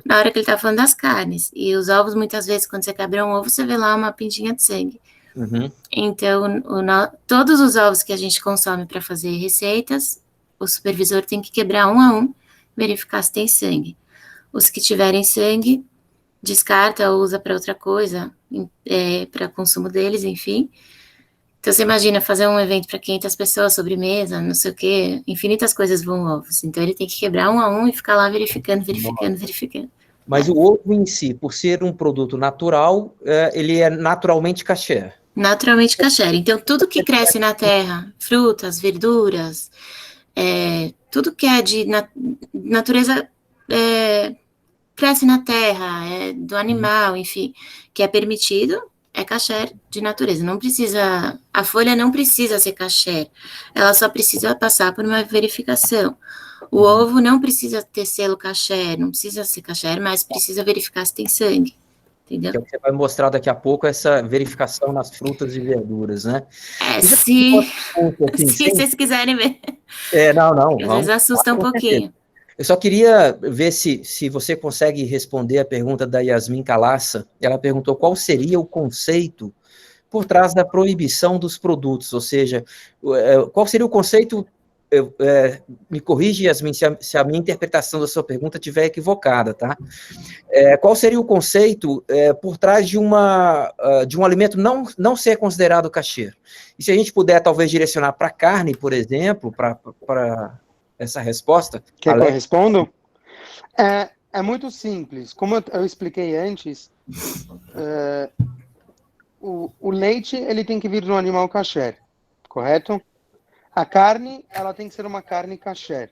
na hora que ele estava falando das carnes. E os ovos, muitas vezes, quando você quebra um ovo, você vê lá uma pintinha de sangue. Então, todos os ovos que a gente consome para fazer receitas, o supervisor tem que quebrar um a um, verificar se tem sangue. Os que tiverem sangue, descarta ou usa para outra coisa, para consumo deles, enfim. Então, você imagina fazer um evento para 500 pessoas, sobremesa, não sei o quê, infinitas coisas vão ovos. Então, ele tem que quebrar um a um e ficar lá verificando. Mas o ovo em si, por ser um produto natural, ele é naturalmente kasher. Naturalmente kasher. Então, tudo que cresce na terra, frutas, verduras, tudo que é de natureza cresce na terra, do animal, enfim, que é permitido, é kasher de natureza. Não precisa, a folha não precisa ser kasher, ela só precisa passar por uma verificação. O ovo não precisa ter selo kasher, não precisa ser kasher, mas precisa verificar se tem sangue. Entendeu? Que é o que você vai mostrar daqui a pouco, essa verificação nas frutas e verduras, né? Se vocês quiserem ver. Não. Às vezes assusta um pouquinho. Eu só queria ver se você consegue responder a pergunta da Yasmin Calassa. Ela perguntou qual seria o conceito por trás da proibição dos produtos, ou seja, qual seria o conceito, me corrige, Yasmin, se a minha interpretação da sua pergunta estiver equivocada, tá? Qual seria o conceito por trás de um alimento não ser considerado kasher? E se a gente puder, talvez, direcionar para carne, por exemplo, para essa resposta. Quer que eu respondo? É muito simples. Como eu expliquei antes, o leite ele tem que vir de um animal kasher, correto? A carne, ela tem que ser uma carne kasher.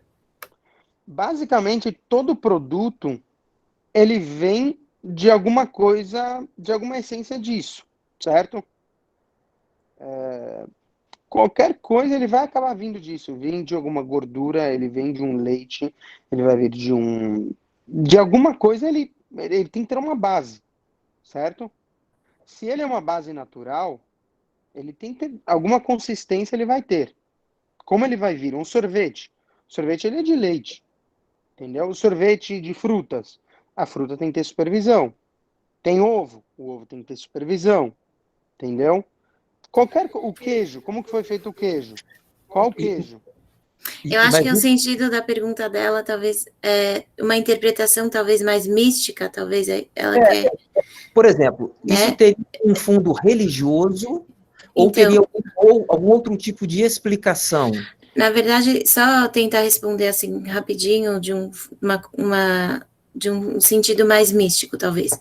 Basicamente, todo produto, ele vem de alguma coisa, de alguma essência disso, certo? Qualquer coisa, ele vai acabar vindo disso. Vem de alguma gordura, ele vem de um leite, ele vai vir de alguma coisa, ele tem que ter uma base, certo? Se ele é uma base natural, ele tem que ter alguma consistência, ele vai ter. Como ele vai vir? Um sorvete. O sorvete, ele é de leite, entendeu? O sorvete de frutas. A fruta tem que ter supervisão. Tem ovo. O ovo tem que ter supervisão, entendeu? O queijo, como que foi feito o queijo? Qual queijo? Eu acho que o sentido da pergunta dela, talvez, uma interpretação talvez mais mística, talvez ela quer... Por exemplo, isso teria um fundo religioso ou então, teria algum outro tipo de explicação? Na verdade, só tentar responder assim, rapidinho, de um sentido mais místico, talvez.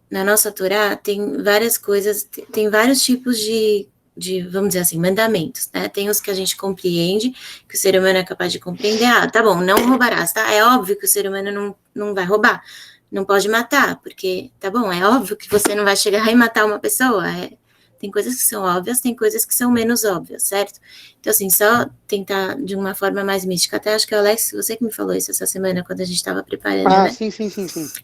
Na nossa Torá, tem várias coisas, tem vários tipos de, vamos dizer assim, mandamentos, né? Tem os que a gente compreende, que o ser humano é capaz de compreender. Tá bom, não roubarás, tá? É óbvio que o ser humano não vai roubar, não pode matar, porque, tá bom, é óbvio que você não vai chegar e matar uma pessoa, tem coisas que são óbvias, tem coisas que são menos óbvias, certo? Então, assim, só tentar de uma forma mais mística. Até acho que, Alex, você que me falou isso essa semana, quando a gente estava preparando, né? Sim.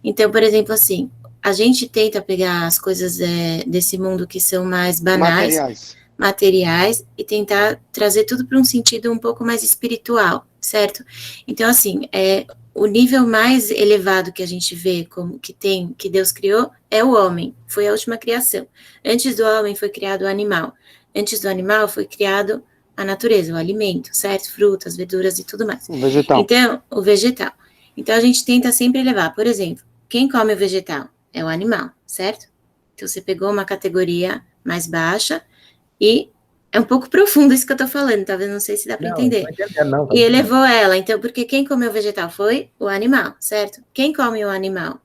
Então, por exemplo, assim, a gente tenta pegar as coisas desse mundo que são mais banais, materiais, e tentar trazer tudo para um sentido um pouco mais espiritual, certo? Então, assim, o nível mais elevado que a gente vê como que Deus criou é o homem, foi a última criação. Antes do homem foi criado o animal. Antes do animal foi criado a natureza, o alimento, certo? Frutas, verduras e tudo mais. O vegetal. Então, o vegetal. Então, a gente tenta sempre elevar. Por exemplo, quem come o vegetal? É o animal, certo? Então, você pegou uma categoria mais baixa e é um pouco profundo isso que eu tô falando, talvez não sei se dá para entender. Não, e elevou ela, então, porque quem comeu o vegetal foi o animal, certo? Quem come o animal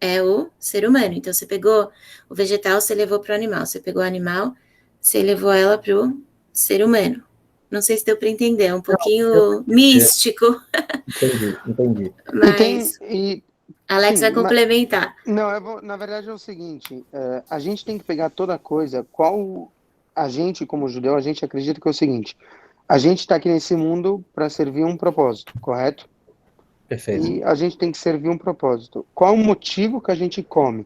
é o ser humano. Então, você pegou o vegetal, você levou para o animal. Você pegou o animal, você levou ela para o ser humano. Não sei se deu para entender, é um pouquinho místico. Entendi. Mas Alex vai complementar. Não, na verdade é o seguinte, a gente tem que pegar toda coisa, a gente, como judeu, a gente acredita que é o seguinte, a gente está aqui nesse mundo para servir um propósito, correto? Perfeito. E a gente tem que servir um propósito. Qual o motivo que a gente come?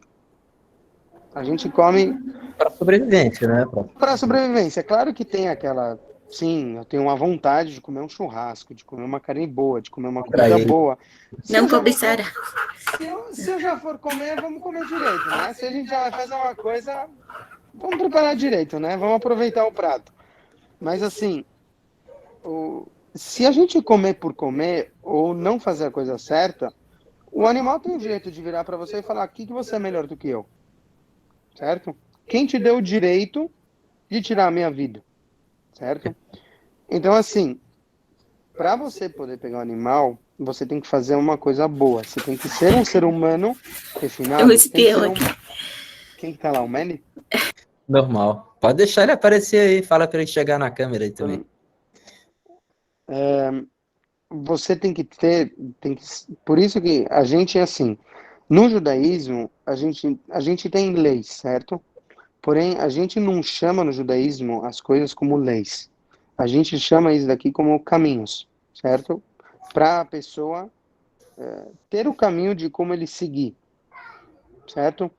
A gente come... Para sobrevivência, né? Para sobrevivência. Claro que tem aquela... Sim, eu tenho uma vontade de comer um churrasco, de comer uma carne boa, de comer uma comida boa. Não cobiçará. Se eu já for comer, vamos comer direito, né? Se a gente já vai fazer uma coisa, vamos preparar direito, né? Vamos aproveitar o prato. Mas assim, se a gente comer por comer ou não fazer a coisa certa, o animal tem um jeito de virar para você e falar: que você é melhor do que eu? Certo? Quem te deu o direito de tirar a minha vida? Certo? Então, assim, para você poder pegar um animal, você tem que fazer uma coisa boa. Você tem que ser um ser humano refinado. É um espião aqui. Quem que tá lá, o Manny? Normal. Pode deixar ele aparecer aí. Fala para ele chegar na câmera aí também. Você tem que ter... Por isso que a gente é assim. No judaísmo, a gente tem leis, certo? Porém, a gente não chama no judaísmo as coisas como leis. A gente chama isso daqui como caminhos, certo? Para a pessoa ter o caminho de como ele seguir, certo?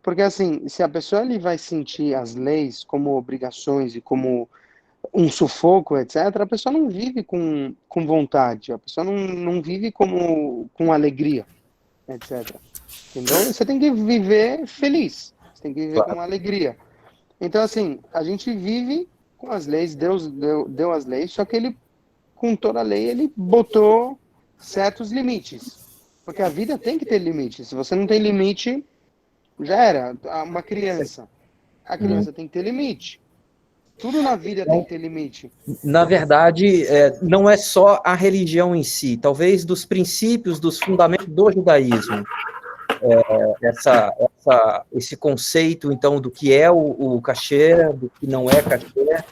Porque assim, se a pessoa ele vai sentir as leis como obrigações e como um sufoco, etc., a pessoa não vive com vontade, a pessoa não vive com alegria, etc. Entendeu? Você tem que viver feliz, você tem que viver com alegria. Então, assim, a gente vive com as leis, Deus deu as leis, só que ele, com toda a lei, ele botou certos limites. Porque a vida tem que ter limites. Se você não tem limite, já era. Uma criança. A criança tem que ter limite. Tudo na vida tem que ter limite. Na verdade, não é só a religião em si. Talvez dos princípios, dos fundamentos do judaísmo. Esse conceito, então, do que é o kasher, do que não é kasher,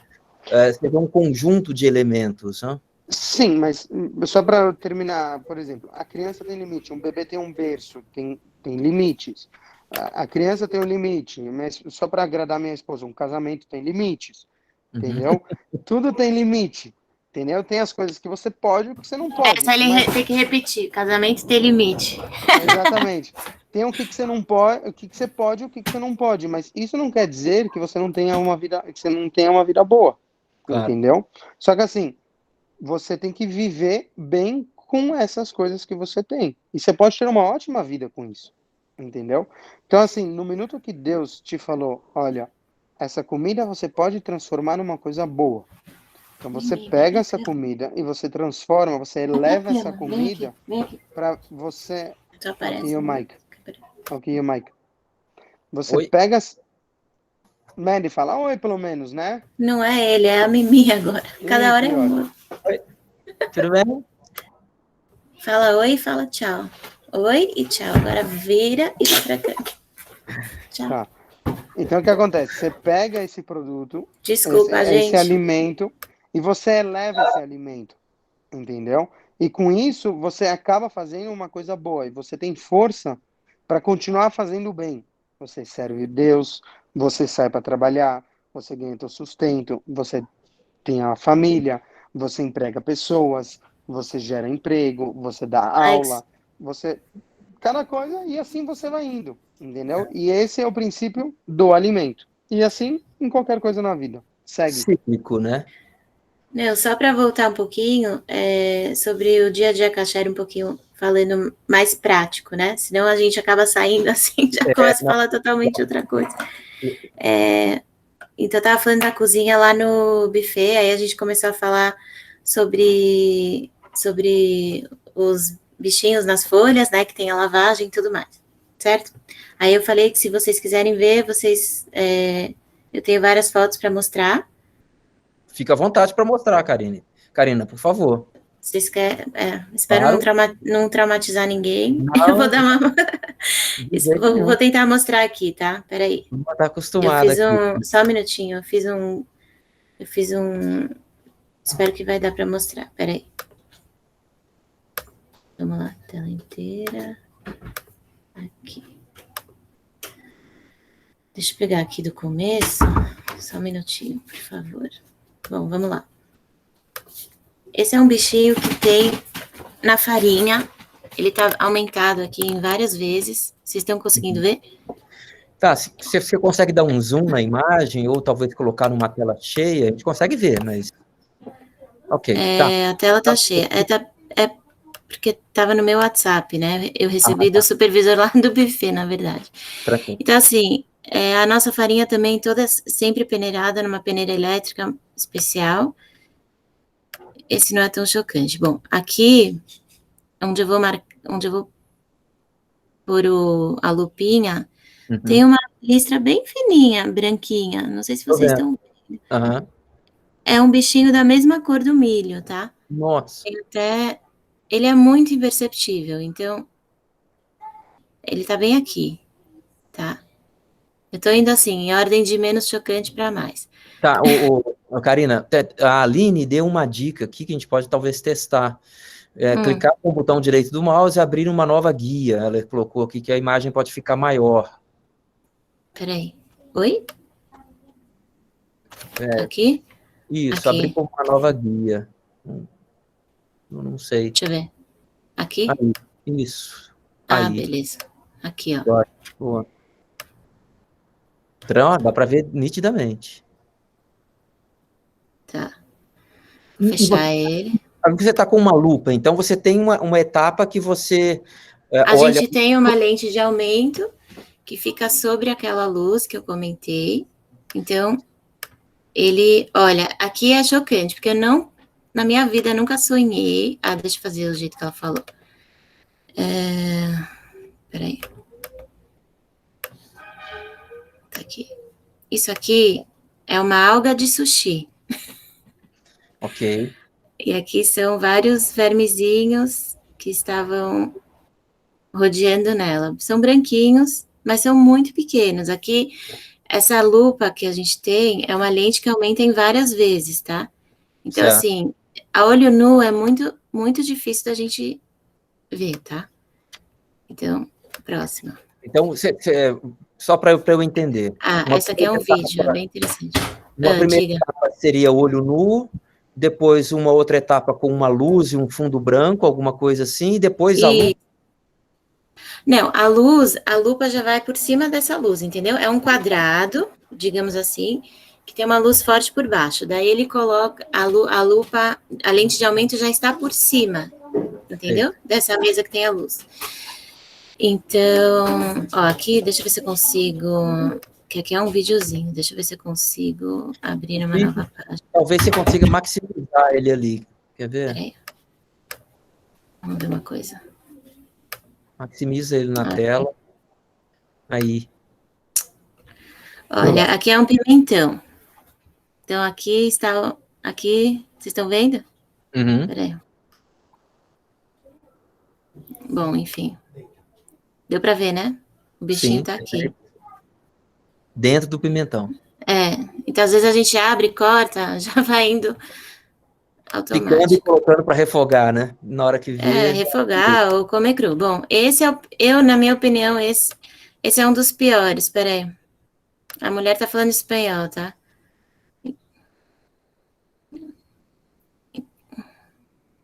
seria um conjunto de elementos, né? Sim, mas só para terminar, por exemplo, a criança tem limite, um bebê tem um berço, tem limites. A criança tem um limite, mas só para agradar minha esposa, um casamento tem limites, entendeu? Tudo tem limite, entendeu? Tem as coisas que você pode e que você não pode. Essa ele tem que repetir, casamento tem limite. Exatamente. Tem o que você não pode, o que você pode e o que você não pode, mas isso não quer dizer que você não tenha uma vida, que você não tenha uma vida boa, claro. Entendeu? Só que assim, você tem que viver bem com essas coisas que você tem. E você pode ter uma ótima vida com isso. Entendeu? Então, assim, no minuto que Deus te falou, olha, essa comida você pode transformar numa coisa boa. Então, você pega essa comida e você transforma, você eleva essa comida para você... Ok, o Mike. Ok, o Mike. Você Oi? pega... Mandy, fala oi, pelo menos, né? Não é ele, é a Mimi agora. Cada hora é um. Oi, tudo bem? Fala oi e fala tchau. Oi e tchau. Agora vira e vai pra cá. Tchau. Tá. Então, o que acontece? Você pega esse produto, Desculpa, gente. esse alimento, e você eleva esse alimento, entendeu? E com isso, você acaba fazendo uma coisa boa, e você tem força para continuar fazendo bem. Você serve Deus, você sai para trabalhar, você ganha seu sustento, você tem a família, você emprega pessoas, você gera emprego, você dá aula, você... Cada coisa, e assim você vai indo, entendeu? E esse é o princípio do alimento. E assim, em qualquer coisa na vida. Segue. Cíclico, né? Meu, só para voltar um pouquinho, sobre o dia a dia kasher, um pouquinho falando mais prático, né? Senão a gente acaba saindo assim, já começa a falar totalmente outra coisa. Então, eu tava falando da cozinha lá no buffet, aí a gente começou a falar sobre os bichinhos nas folhas, né, que tem a lavagem e tudo mais, certo? Aí eu falei que se vocês quiserem ver, eu tenho várias fotos para mostrar. Fica à vontade para mostrar, Karine. Karina, por favor. Vocês querem, espero Claro. não traumatizar ninguém. Não, Eu vou dar uma... de jeito nenhum. vou tentar mostrar aqui, tá? Peraí. Não está acostumada aqui. Só um minutinho, eu fiz um... Espero que vai dar para mostrar, peraí. Vamos lá, tela inteira. Aqui. Deixa eu pegar aqui do começo. Só um minutinho, por favor. Bom, vamos lá. Esse é um bichinho que tem na farinha. Ele tá aumentado aqui em várias vezes. Vocês estão conseguindo ver? Tá, se você consegue dar um zoom na imagem, ou talvez colocar numa tela cheia, a gente consegue ver, mas... Ok, tá. A tela tá cheia. É porque estava no meu WhatsApp, né? Eu recebi do supervisor lá do buffet, na verdade. Então, assim, a nossa farinha também toda sempre peneirada numa peneira elétrica especial. Esse não é tão chocante. Bom, aqui, onde eu vou pôr a lupinha, tem uma listra bem fininha, branquinha. Não sei se vocês estão vendo. É um bichinho da mesma cor do milho, tá? Nossa. Ele é muito imperceptível, então ele tá bem aqui, tá? Eu tô indo assim, em ordem de menos chocante para mais. Tá, Karina, a Aline deu uma dica aqui que a gente pode talvez testar. Clicar com o botão direito do mouse e abrir uma nova guia. Ela colocou aqui que a imagem pode ficar maior. Peraí. Oi? Aqui? Isso, aqui. abrir como uma nova guia. Eu não sei. Deixa eu ver. Aqui? Aí, isso. Aí. Beleza. Aqui, ó. Boa. Então, dá para ver nitidamente. Tá. Vou fechar ele. Você está com uma lupa, então você tem uma etapa que você a gente tem uma lente de aumento que fica sobre aquela luz que eu comentei. Então, olha, aqui é chocante, porque na minha vida, eu nunca sonhei... deixa eu fazer do jeito que ela falou. Peraí. Tá aqui. Isso aqui é uma alga de sushi. Ok. E aqui são vários vermezinhos que estavam rodeando nela. São branquinhos, mas são muito pequenos. Aqui, essa lupa que a gente tem é uma lente que aumenta em várias vezes, tá? Então, assim, a olho nu é muito, muito difícil da gente ver, tá? Então, próxima. Então, só para eu entender. Essa aqui é um vídeo, é bem interessante. Uma primeira etapa seria olho nu, depois uma outra etapa com uma luz e um fundo branco, alguma coisa assim, e depois a luz... Não, a lupa já vai por cima dessa luz, entendeu? É um quadrado, digamos assim, que tem uma luz forte por baixo. Daí ele coloca a lupa, a lente de aumento já está por cima, entendeu? Dessa mesa que tem a luz. Então, ó, aqui, deixa eu ver se eu consigo... Que aqui é um videozinho, deixa eu ver se eu consigo abrir uma nova página. Talvez você consiga maximizar ele ali. Quer ver? Peraí. Vamos ver uma coisa. Maximiza ele na tela. Aí. Olha, aqui é um pimentão. Então, aqui está... Aqui, vocês estão vendo? Peraí. Bom, enfim. Deu para ver, né? O bichinho tá aqui. Dentro do pimentão. Então às vezes a gente abre, corta, já vai indo automático. Picando e colocando para refogar, né? Na hora que vê. Refogar ou comer cru. Bom, esse na minha opinião, esse é um dos piores. Espera aí. A mulher tá falando espanhol, tá?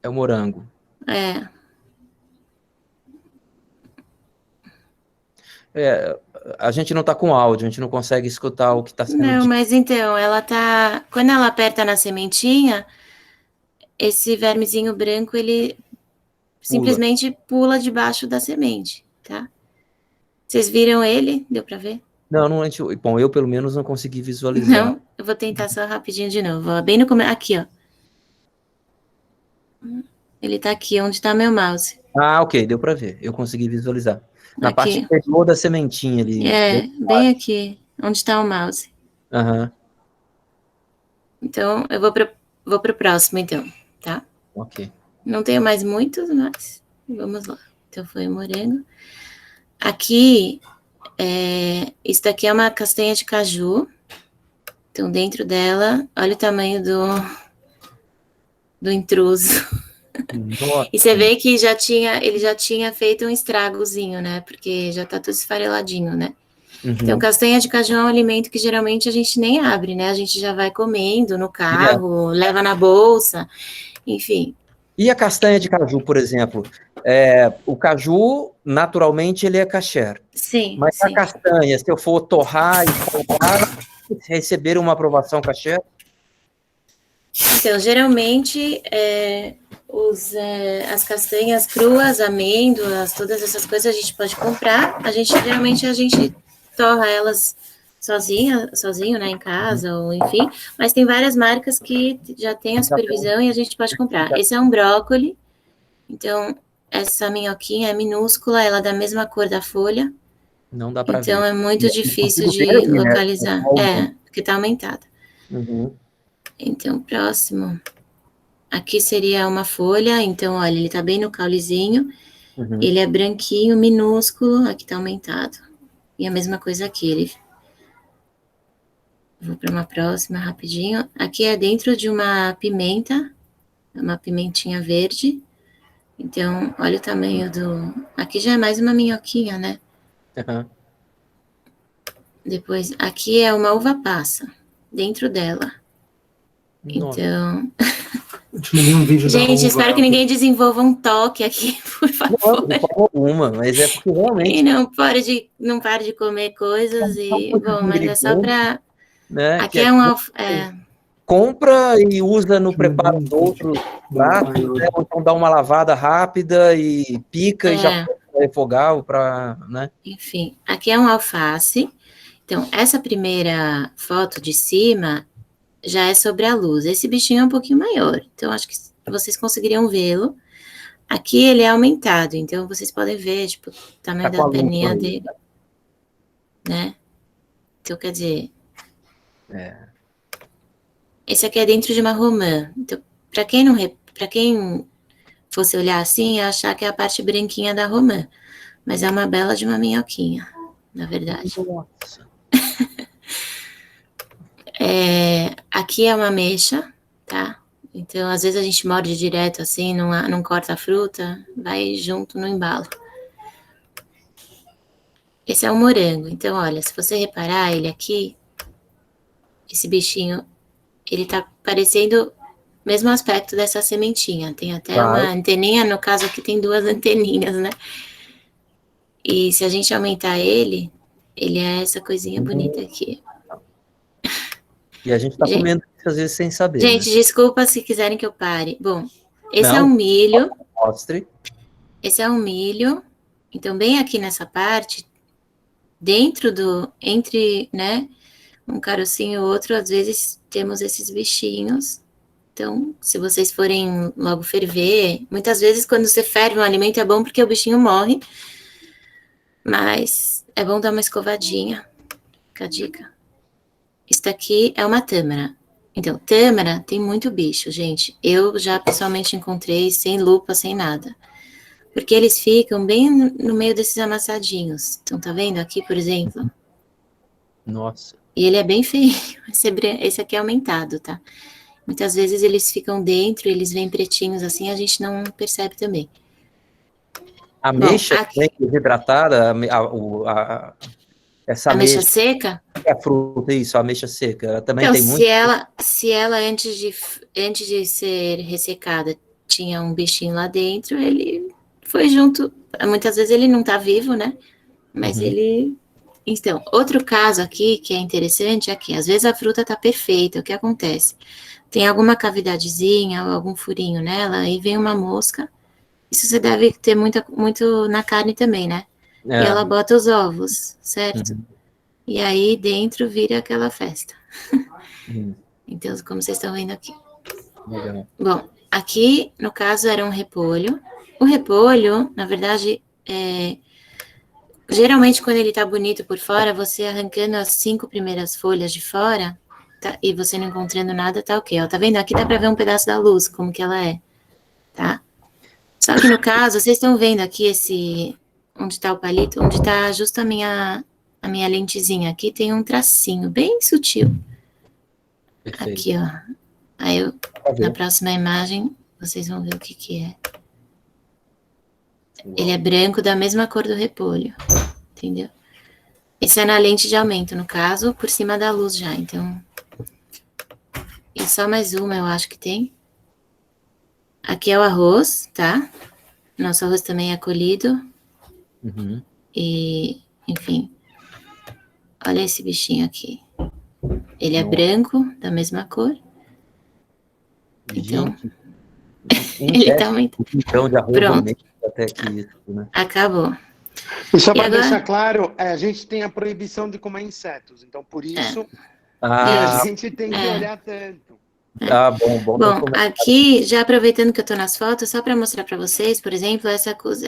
É o morango. A gente não tá com áudio, a gente não consegue escutar o que tá sendo dito. Não, mas então, ela tá... Quando ela aperta na sementinha, esse vermezinho branco, ele simplesmente pula debaixo da semente, tá? Vocês viram ele? Deu para ver? Não, bom, eu pelo menos não consegui visualizar. Não, eu vou tentar só rapidinho de novo. Ó, bem no começo, aqui, ó. Ele tá aqui, onde tá meu mouse. Ah, ok, deu para ver. Eu consegui visualizar. Na Aqui. parte inferior da sementinha ali. Bem aqui, onde tá o mouse. Aham. Então, eu vou pro próximo, então, tá? Ok. Não tenho mais muitos, mas vamos lá. Então, foi o morango. Aqui, isso daqui é uma castanha de caju. Então, dentro dela, olha o tamanho do intruso. Nossa. E você vê que ele já tinha feito um estragozinho, né? Porque já tá tudo esfareladinho, né? Uhum. Então, castanha de caju é um alimento que geralmente a gente nem abre, né? A gente já vai comendo no carro, leva na bolsa, enfim. E a castanha de caju, por exemplo? O caju, naturalmente, ele é kasher. Sim, Mas sim. a castanha, se eu for torrar e salgar, receber uma aprovação kasher? Então, geralmente, as castanhas cruas, amêndoas, todas essas coisas a gente pode comprar. Geralmente a gente torra elas sozinho, né, em casa, ou enfim. Mas tem várias marcas que já tem a supervisão e a gente pode comprar. Esse é um brócoli. Então, essa minhoquinha é minúscula, ela é da mesma cor da folha. Não dá para ver. Então, é muito difícil de aqui, localizar. né? Porque tá aumentada. Uhum. Então, próximo. Aqui seria uma folha, então, olha, ele tá bem no caulezinho. Uhum. Ele é branquinho, minúsculo, aqui tá aumentado. E a mesma coisa aqui, Vou para uma próxima, rapidinho. Aqui é dentro de uma pimenta, uma pimentinha verde. Então, olha o tamanho Aqui já é mais uma minhoquinha, né? Uhum. Depois, aqui é uma uva passa, dentro dela. Nossa. Então... Eu te mandei um vídeo Gente, da uva. espero que ninguém desenvolva um toque aqui, por favor. Não, de forma alguma, mas é porque realmente... E não pare de comer coisas bom, mas é só para... Né, aqui é um... compra e usa no preparo do outro prato, né, ou então dá uma lavada rápida e pica e já pode refogar para, né? Enfim, aqui é um alface. Então, essa primeira foto de cima já é sobre a luz. Esse bichinho é um pouquinho maior, então acho que vocês conseguiriam vê-lo. Aqui ele é aumentado, então vocês podem ver, tipo, o tamanho da perninha dele, né? Então, quer dizer... Esse aqui é dentro de uma romã. Então, para quem fosse olhar assim, ia achar que é a parte branquinha da romã. Mas é uma bela de uma minhoquinha, na verdade. Nossa. Aqui é uma ameixa, tá? Então, às vezes a gente morde direto assim, não corta a fruta, vai junto no embalo. Esse é um morango. Então, olha, se você reparar ele aqui, esse bichinho, ele tá parecendo o mesmo aspecto dessa sementinha. Tem até uma anteninha, no caso aqui tem duas anteninhas, né? E se a gente aumentar ele é essa coisinha bonita aqui. E a gente tá comendo isso às vezes sem saber. Gente, né? desculpa se quiserem que eu pare. Bom, esse é um milho. Mostre. Esse é um milho. Então, bem aqui nessa parte, entre, né, um carocinho e outro, às vezes temos esses bichinhos. Então, se vocês forem logo ferver, muitas vezes quando você ferve um alimento é bom porque o bichinho morre, mas é bom dar uma escovadinha. Fica a dica. Isso daqui é uma tâmara. Então, tâmara tem muito bicho, gente. Eu já pessoalmente encontrei sem lupa, sem nada. Porque eles ficam bem no meio desses amassadinhos. Então, tá vendo aqui, por exemplo? Nossa. E ele é bem feio. Esse aqui é aumentado, tá? Muitas vezes eles ficam dentro, eles vêm pretinhos assim, a gente não percebe também. A ameixa desidratada, essa ameixa seca? É a fruta, isso, a ameixa seca. Ela também então, tem muito... se ela antes de ser ressecada tinha um bichinho lá dentro, ele foi junto. Muitas vezes ele não tá vivo, né? Mas ele... Então, outro caso aqui que é interessante é que às vezes a fruta tá perfeita, o que acontece? Tem alguma cavidadezinha ou algum furinho nela, aí vem uma mosca, Isso você deve ter muito na carne também, né? E ela bota os ovos, certo? Uhum. E aí dentro vira aquela festa. Uhum. Então, como vocês estão vendo aqui. Legal. Bom, aqui, no caso, era um repolho. O repolho, na verdade, geralmente quando ele tá bonito por fora, você arrancando as 5 primeiras folhas de fora, tá, e você não encontrando nada, tá ok. Ó, tá vendo? Aqui dá pra ver um pedaço da luz, como que ela é, tá? Só que no caso, vocês estão vendo aqui onde tá o palito, onde tá justo a minha lentezinha. Aqui tem um tracinho bem sutil. Perfeito. Aqui, ó. Aí, na próxima imagem, vocês vão ver o que é. Uau. Ele é branco da mesma cor do repolho, entendeu? Esse é na lente de aumento, no caso, por cima da luz já, então... E só mais uma, eu acho que tem. Aqui é o arroz, tá? Nosso arroz também é colhido. Uhum. E, enfim... Olha esse bichinho aqui. Ele é Nossa. branco, da mesma cor. Então, Gente, ele tá muito... Então, de arroz Pronto. aumenta até que isso, né? Acabou. E só E para agora- deixar claro, a gente tem a proibição de comer insetos, então por isso que Ah, a gente tem que olhar tanto. tá bom. Bom, aqui, já aproveitando que eu tô nas fotos, só para mostrar para vocês, por exemplo,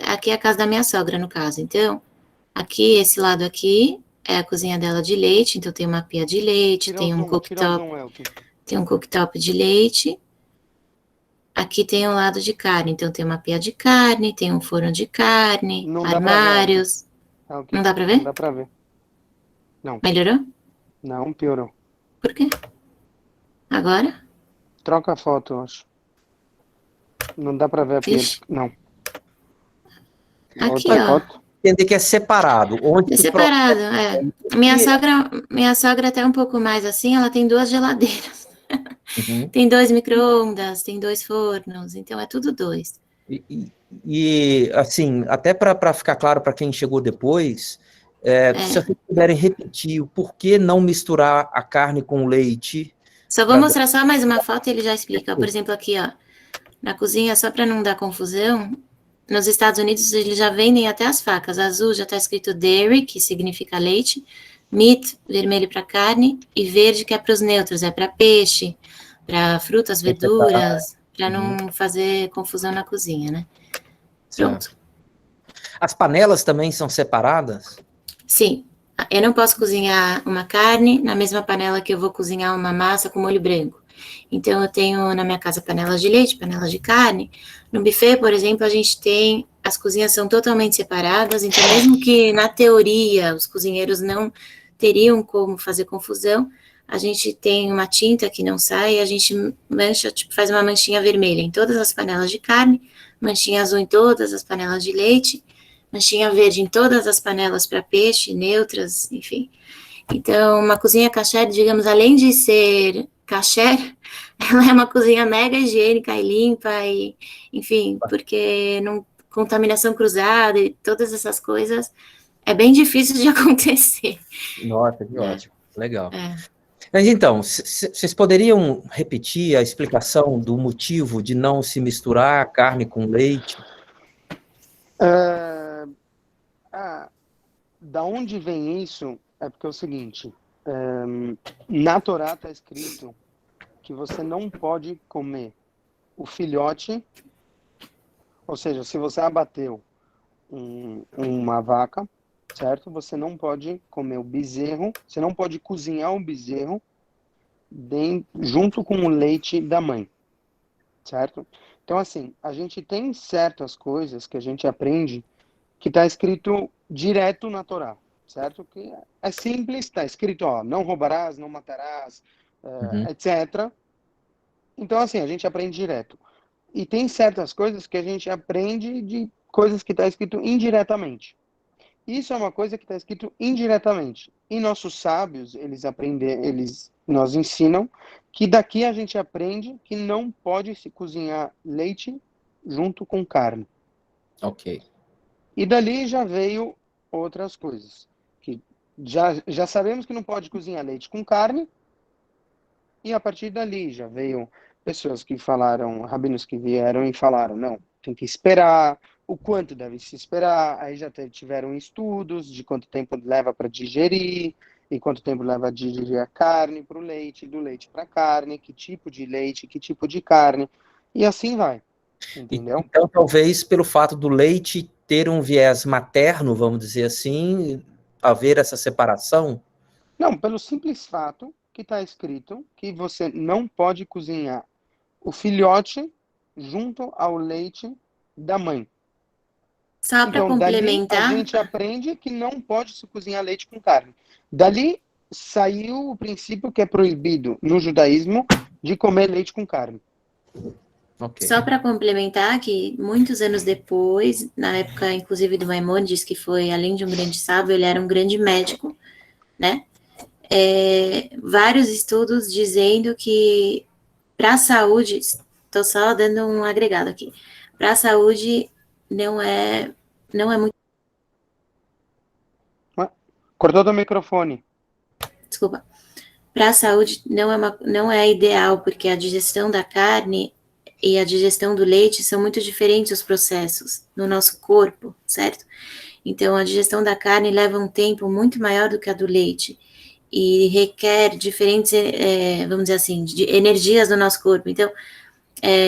aqui é a casa da minha sogra, no caso. Então, aqui, esse lado aqui, é a cozinha dela de leite, então tem uma pia de leite, tem um cooktop de leite. Aqui tem um lado de carne, então tem uma pia de carne, tem um forno de carne, Não dá pra ver. armários. Não dá para ver? Não dá pra ver. Não. Melhorou? Não, piorou. Por quê? Agora? Troca a foto, eu acho. Não dá pra ver a pia. Ixi. Não. Aqui, Outra ó. foto. Entender que é separado. Onde É que separado, é. Minha sogra até um pouco mais assim, ela tem 2 geladeiras. Uhum. Tem 2 micro-ondas, tem 2 fornos, então é tudo 2. E assim, até para ficar claro para quem chegou depois, se vocês puderem repetir o porquê não misturar a carne com leite. Só vou mostrar só mais uma foto e ele já explica. Por exemplo, aqui, ó, na cozinha, só para não dar confusão, nos Estados Unidos eles já vendem até as facas. Azul já está escrito dairy, que significa leite, meat, vermelho para carne, e verde, que é para os neutros, é para peixe, para frutas, verduras, para não fazer confusão na cozinha, né? Pronto. As panelas também são separadas? Sim. Eu não posso cozinhar uma carne na mesma panela que eu vou cozinhar uma massa com molho branco. Então, eu tenho na minha casa panelas de leite, panelas de carne. No buffet, por exemplo, a gente tem... As cozinhas são totalmente separadas, então mesmo que, na teoria, os cozinheiros não teriam como fazer confusão, a gente tem uma tinta que não sai e a gente mancha, tipo, faz uma manchinha vermelha em todas as panelas de carne, manchinha azul em todas as panelas de leite, manchinha verde em todas as panelas para peixe, neutras, enfim. Então, uma cozinha kasher, digamos, além de ser kasher, ela é uma cozinha mega higiênica e limpa, e, enfim, porque não, contaminação cruzada e todas essas coisas é bem difícil de acontecer. Nossa, que ótimo. Legal. Mas então, vocês poderiam repetir a explicação do motivo de não se misturar carne com leite? Da onde vem isso? É porque é o seguinte, na Torá está escrito que você não pode comer o filhote, ou seja, se você abateu uma vaca, certo? Você não pode comer o bezerro, você não pode cozinhar o bezerro junto com o leite da mãe, certo? Então, assim, a gente tem certas coisas que a gente aprende que está escrito direto na Torá, certo? Que é simples, está escrito, ó, não roubarás, não matarás, etc. Então, assim, a gente aprende direto. E tem certas coisas que a gente aprende de coisas que está escrito indiretamente. Isso é uma coisa que está escrito indiretamente. E nossos sábios, eles nos ensinam que daqui a gente aprende que não pode se cozinhar leite junto com carne. Ok. E dali já veio outras coisas. Que já sabemos que não pode cozinhar leite com carne. E a partir dali já veio pessoas que falaram, rabinos que vieram e falaram, não, tem que esperar, o quanto deve se esperar, aí já tiveram estudos de quanto tempo leva para digerir, e quanto tempo leva a digerir a carne para o leite, do leite para a carne, que tipo de leite, que tipo de carne, e assim vai, entendeu? Então, talvez pelo fato do leite ter um viés materno, vamos dizer assim, haver essa separação? Não, pelo simples fato que está escrito que você não pode cozinhar o filhote junto ao leite da mãe. Só para Então, dali a complementar, gente aprende que não pode se cozinhar leite com carne. Dali saiu o princípio que é proibido no judaísmo de comer leite com carne. Okay. Só para complementar que muitos anos depois, na época inclusive do Maimônides, que foi além de um grande sábio, ele era um grande médico, né? Vários estudos dizendo que para a saúde, estou só dando um agregado aqui, para a saúde não é muito. Cortou do microfone. Desculpa. Para a saúde não é ideal, porque a digestão da carne e a digestão do leite são muito diferentes os processos no nosso corpo, certo? Então, a digestão da carne leva um tempo muito maior do que a do leite e requer diferentes, vamos dizer assim, de energias do nosso corpo. Então,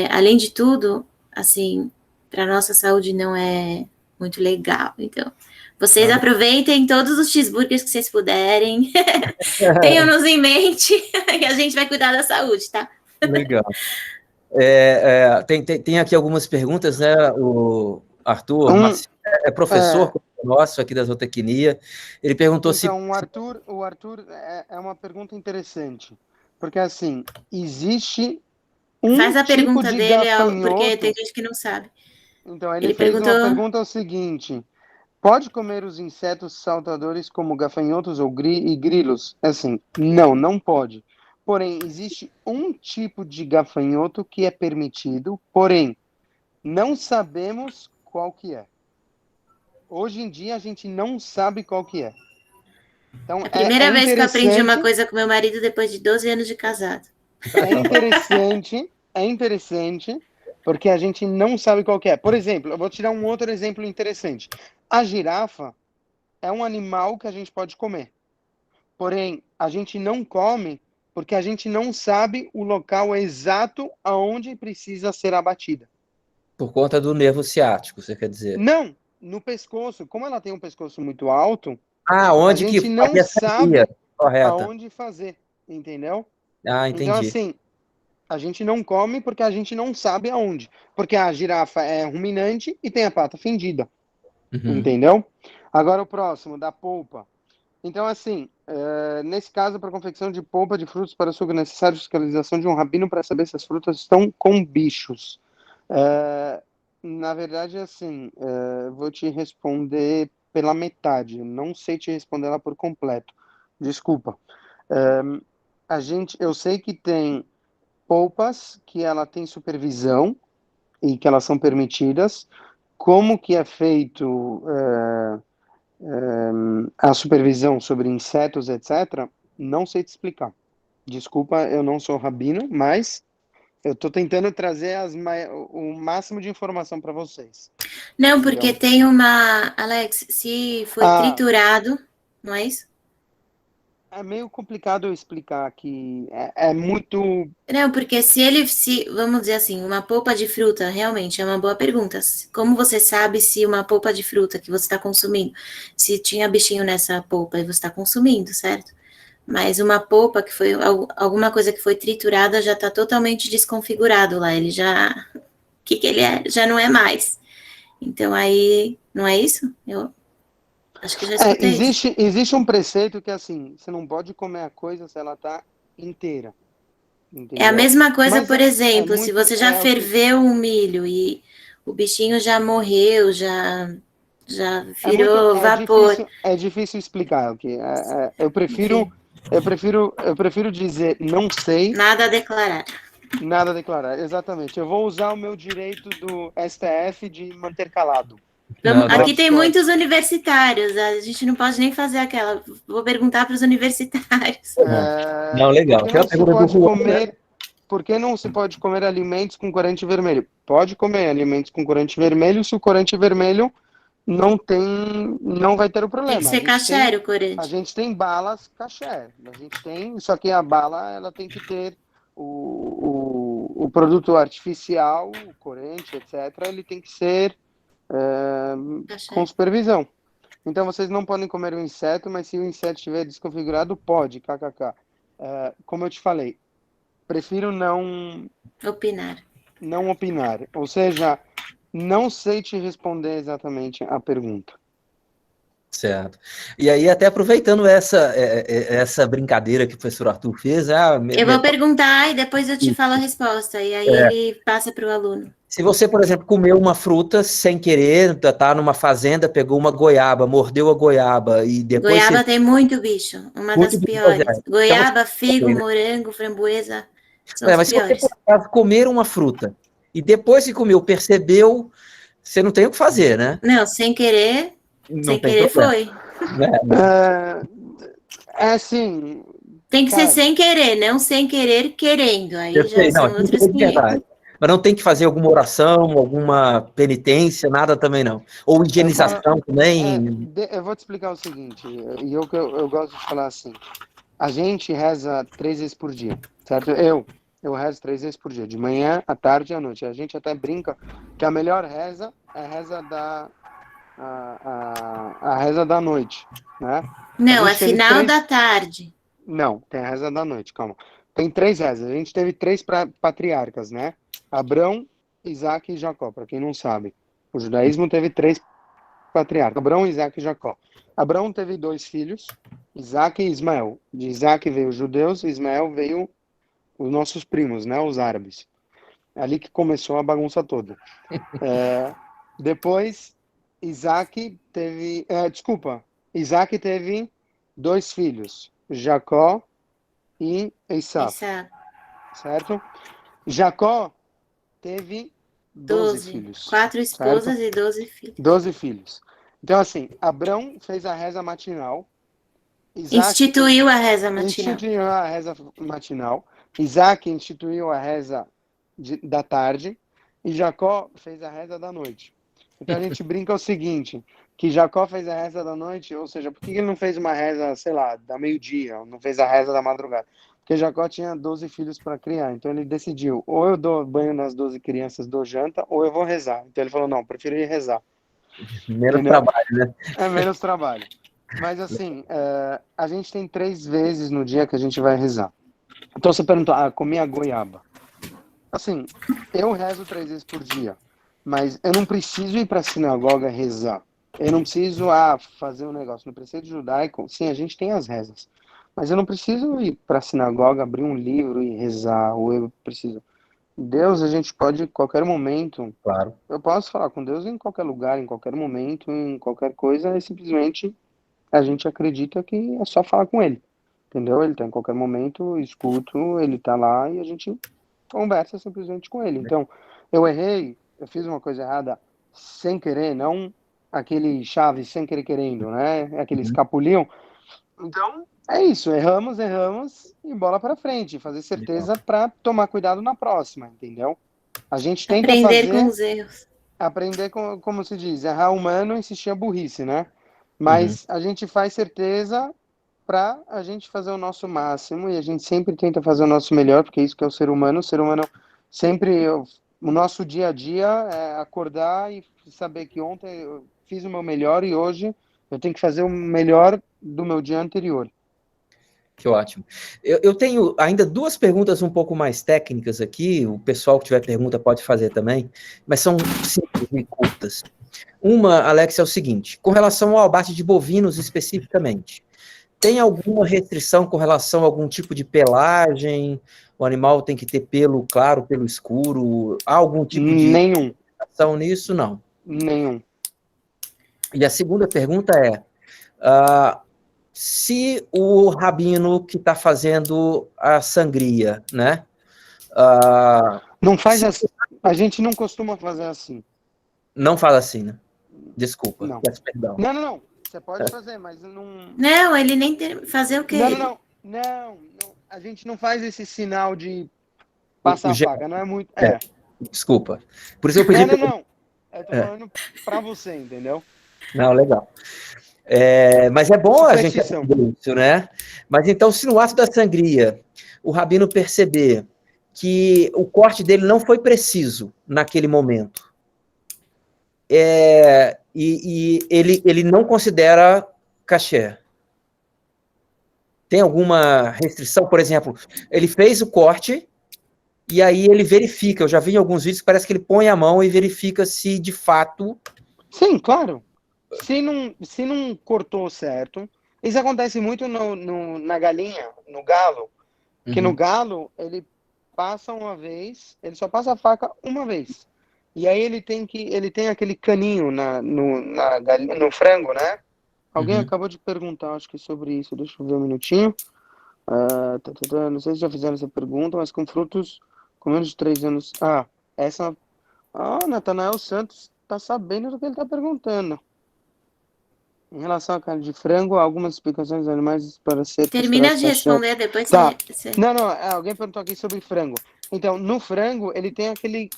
além de tudo, assim, para a nossa saúde não é muito legal. Então, vocês aproveitem todos os cheeseburgers que vocês puderem, tenham-nos em mente e a gente vai cuidar da saúde, tá? Legal. Tem aqui algumas perguntas, né? O Arthur é professor nosso aqui da zootecnia. Ele perguntou se... Então, o Arthur é uma pergunta interessante, porque assim, existe Faz a tipo pergunta de dele, gafanhoto... porque tem gente que não sabe. Então, ele fez perguntou... uma pergunta, o seguinte: pode comer os insetos saltadores como gafanhotos ou grilos? Assim, não pode. Porém, existe um tipo de gafanhoto que é permitido, porém, não sabemos qual que é. Hoje em dia, a gente não sabe qual que é. Então, a primeira vez que eu aprendi uma coisa com meu marido depois de 12 anos de casado. É interessante, porque a gente não sabe qual que é. Por exemplo, eu vou te dar um outro exemplo interessante. A girafa é um animal que a gente pode comer. Porém, a gente não come porque a gente não sabe o local exato aonde precisa ser abatida. Por conta do nervo ciático, você quer dizer? Não, no pescoço. Como ela tem um pescoço muito alto, onde a gente que não sabe correta. aonde fazer, entendeu? Entendi. Então, assim, a gente não come porque a gente não sabe aonde. Porque a girafa é ruminante e tem a pata fendida. Entendeu? Agora o próximo, da polpa. Então, assim, nesse caso, para confecção de polpa de frutos para suco, é necessário fiscalização de um rabino para saber se as frutas estão com bichos. Na verdade, assim, vou te responder pela metade. Não sei te responder ela por completo. Desculpa. Eu sei que tem polpas que ela tem supervisão e que elas são permitidas. Como que é feito a supervisão sobre insetos, etc., não sei te explicar. Desculpa, eu não sou rabino, mas eu estou tentando trazer o máximo de informação para vocês. Não, porque tem Alex, se foi triturado, não é isso? É meio complicado eu explicar aqui. É muito... Não, porque vamos dizer assim, uma polpa de fruta, realmente é uma boa pergunta. Como você sabe se uma polpa de fruta que você está consumindo, se tinha bichinho nessa polpa e você está consumindo, certo? Mas uma polpa que foi alguma coisa que foi triturada já está totalmente desconfigurado lá. Ele já... O que ele é? Já não é mais. Então aí, não é isso? Eu acho que já escutei isso. Existe um preceito que, assim, você não pode comer a coisa se ela está inteira. Entendeu? É a mesma coisa, por exemplo, se você já ferveu um milho e o bichinho já morreu, já virou vapor. É difícil explicar. Eu prefiro dizer não sei. Nada a declarar. Nada a declarar, exatamente. Eu vou usar o meu direito do STF de manter calado. Aqui tem muitos universitários, a gente não pode nem fazer aquela. Vou perguntar para os universitários. Não, legal. Não se pode comer por que não se pode comer alimentos com corante vermelho? Pode comer alimentos com corante vermelho se o corante vermelho não vai ter o problema. Tem que ser kasher o A corante. gente tem balas kasher. Só que a bala ela tem que ter o produto artificial, o corante, etc. Ele tem que ser com supervisão. Então vocês não podem comer o inseto, mas se o inseto estiver desconfigurado, pode, kkk. Como eu te falei, prefiro não opinar. Ou seja, não sei te responder exatamente a pergunta. Certo. E aí, até aproveitando essa brincadeira que o professor Arthur fez... eu vou perguntar e depois eu te falo a resposta. E aí ele passa para o aluno. Se você, por exemplo, comeu uma fruta sem querer, tá numa fazenda, pegou uma goiaba, mordeu a goiaba e depois... Goiaba tem muito bicho, uma das piores. Goiaba, figo, morango, framboesa, são os mas piores. se você, por acaso, comer uma fruta e depois que comeu, percebeu, você não tem o que fazer, né? Não, sem querer, foi. Assim... Tem que ser sem querer, não sem querer querendo. Aí já são outros 500. Mas não tem que fazer alguma oração, alguma penitência, nada também não. Ou higienização também. Eu vou te explicar o seguinte, e eu gosto de falar assim. A gente reza 3 vezes por dia, certo? Eu rezo 3 vezes por dia, de manhã, à tarde e à noite. A gente até brinca que a melhor reza é a reza a reza da noite, né? Não, é final da tarde. Não, tem a reza da noite, calma. Tem 3 rezas. A gente teve 3 patriarcas, né? Abrão, Isaac e Jacó, para quem não sabe. O judaísmo teve 3 patriarcas, Abrão, Isaac e Jacó. Abrão teve 2 filhos, Isaac e Ismael. De Isaac veio os judeus, Ismael veio os nossos primos, né? Os árabes. É ali que começou a bagunça toda. Depois, Isaac teve 2 filhos, Jacó e Esaú. Certo? Jacó teve 12 filhos. 4 esposas, certo? E 12 filhos. 12 filhos. Então, assim, Abrão fez a reza matinal. Instituiu a reza matinal. Isaac instituiu a reza da tarde. E Jacó fez a reza da noite. Então, a gente brinca o seguinte, que Jacó fez a reza da noite, ou seja, por que ele não fez uma reza, sei lá, da meio-dia, não fez a reza da madrugada? Porque Jacó tinha 12 filhos para criar, então ele decidiu, ou eu dou banho nas 12 crianças, dou janta, ou eu vou rezar. Então ele falou, não, prefiro ir rezar. Menos trabalho, né? Menos trabalho. Mas assim, a gente tem 3 vezes no dia que a gente vai rezar. Então você perguntou, comi a goiaba. Assim, eu rezo 3 vezes por dia, mas eu não preciso ir para a sinagoga rezar. Eu não preciso fazer um negócio. No preceito judaico, sim, a gente tem as rezas. Mas eu não preciso ir para a sinagoga, abrir um livro e rezar. Ou eu preciso... Deus, a gente pode, em qualquer momento... Claro. Eu posso falar com Deus em qualquer lugar, em qualquer momento, em qualquer coisa. E simplesmente a gente acredita que é só falar com Ele. Entendeu? Ele está em qualquer momento, escuto, Ele está lá e a gente conversa simplesmente com Ele. Então, eu errei, eu fiz uma coisa errada sem querer, não aquele chave sem querer querendo, né? Aquele escapuliam. Então, é isso. Erramos e bola para frente. Fazer certeza para tomar cuidado na próxima, entendeu? A gente tenta aprender com os erros. Aprender, como se diz, errar humano e insistir a burrice, né? Mas a gente faz certeza para a gente fazer o nosso máximo e a gente sempre tenta fazer o nosso melhor, porque é isso que é o ser humano. O ser humano sempre... O nosso dia a dia é acordar e saber que ontem eu fiz o meu melhor e hoje eu tenho que fazer o melhor do meu dia anterior. Que ótimo. Eu tenho ainda 2 perguntas um pouco mais técnicas aqui, o pessoal que tiver pergunta pode fazer também, mas são simples e curtas. Uma, Alex, é o seguinte, com relação ao abate de bovinos especificamente, tem alguma restrição com relação a algum tipo de pelagem? O animal tem que ter pelo claro, pelo escuro? Há algum tipo de restrição nisso? Não. Nenhum. E a segunda pergunta é, se o rabino que está fazendo a sangria, né? Não faz assim. A gente não costuma fazer assim. Não faz assim, né? Desculpa. Não. Peço perdão. Não. Você pode fazer, mas não... Não, ele nem tem... Fazer o quê? Não. A gente não faz esse sinal de Passa a faca, não é muito... Desculpa. Por isso eu pedi... Não. Eu tô falando pra você, entendeu? Não, legal. Mas é bom a gente aprender isso, né? Mas então, se no ato da sangria o rabino perceber que o corte dele não foi preciso naquele momento, e ele não considera kasher, tem alguma restrição? Por exemplo, ele fez o corte e aí ele verifica, eu já vi em alguns vídeos que parece que ele põe a mão e verifica se de fato... Sim, claro. Se não cortou certo, isso acontece muito na galinha, no galo, que no galo ele passa uma vez, ele só passa a faca uma vez. E aí ele tem aquele caninho no frango, né? Alguém acabou de perguntar, acho que sobre isso, deixa eu ver um minutinho. Não sei se já fizeram essa pergunta, mas com frutos com menos de 3 anos. Natanael Santos tá sabendo do que ele tá perguntando. Em relação à carne de frango, há algumas explicações dos animais para ser... Termina de responder, depois tá. você... Não, alguém perguntou aqui sobre frango. Então, no frango, ele tem aquele...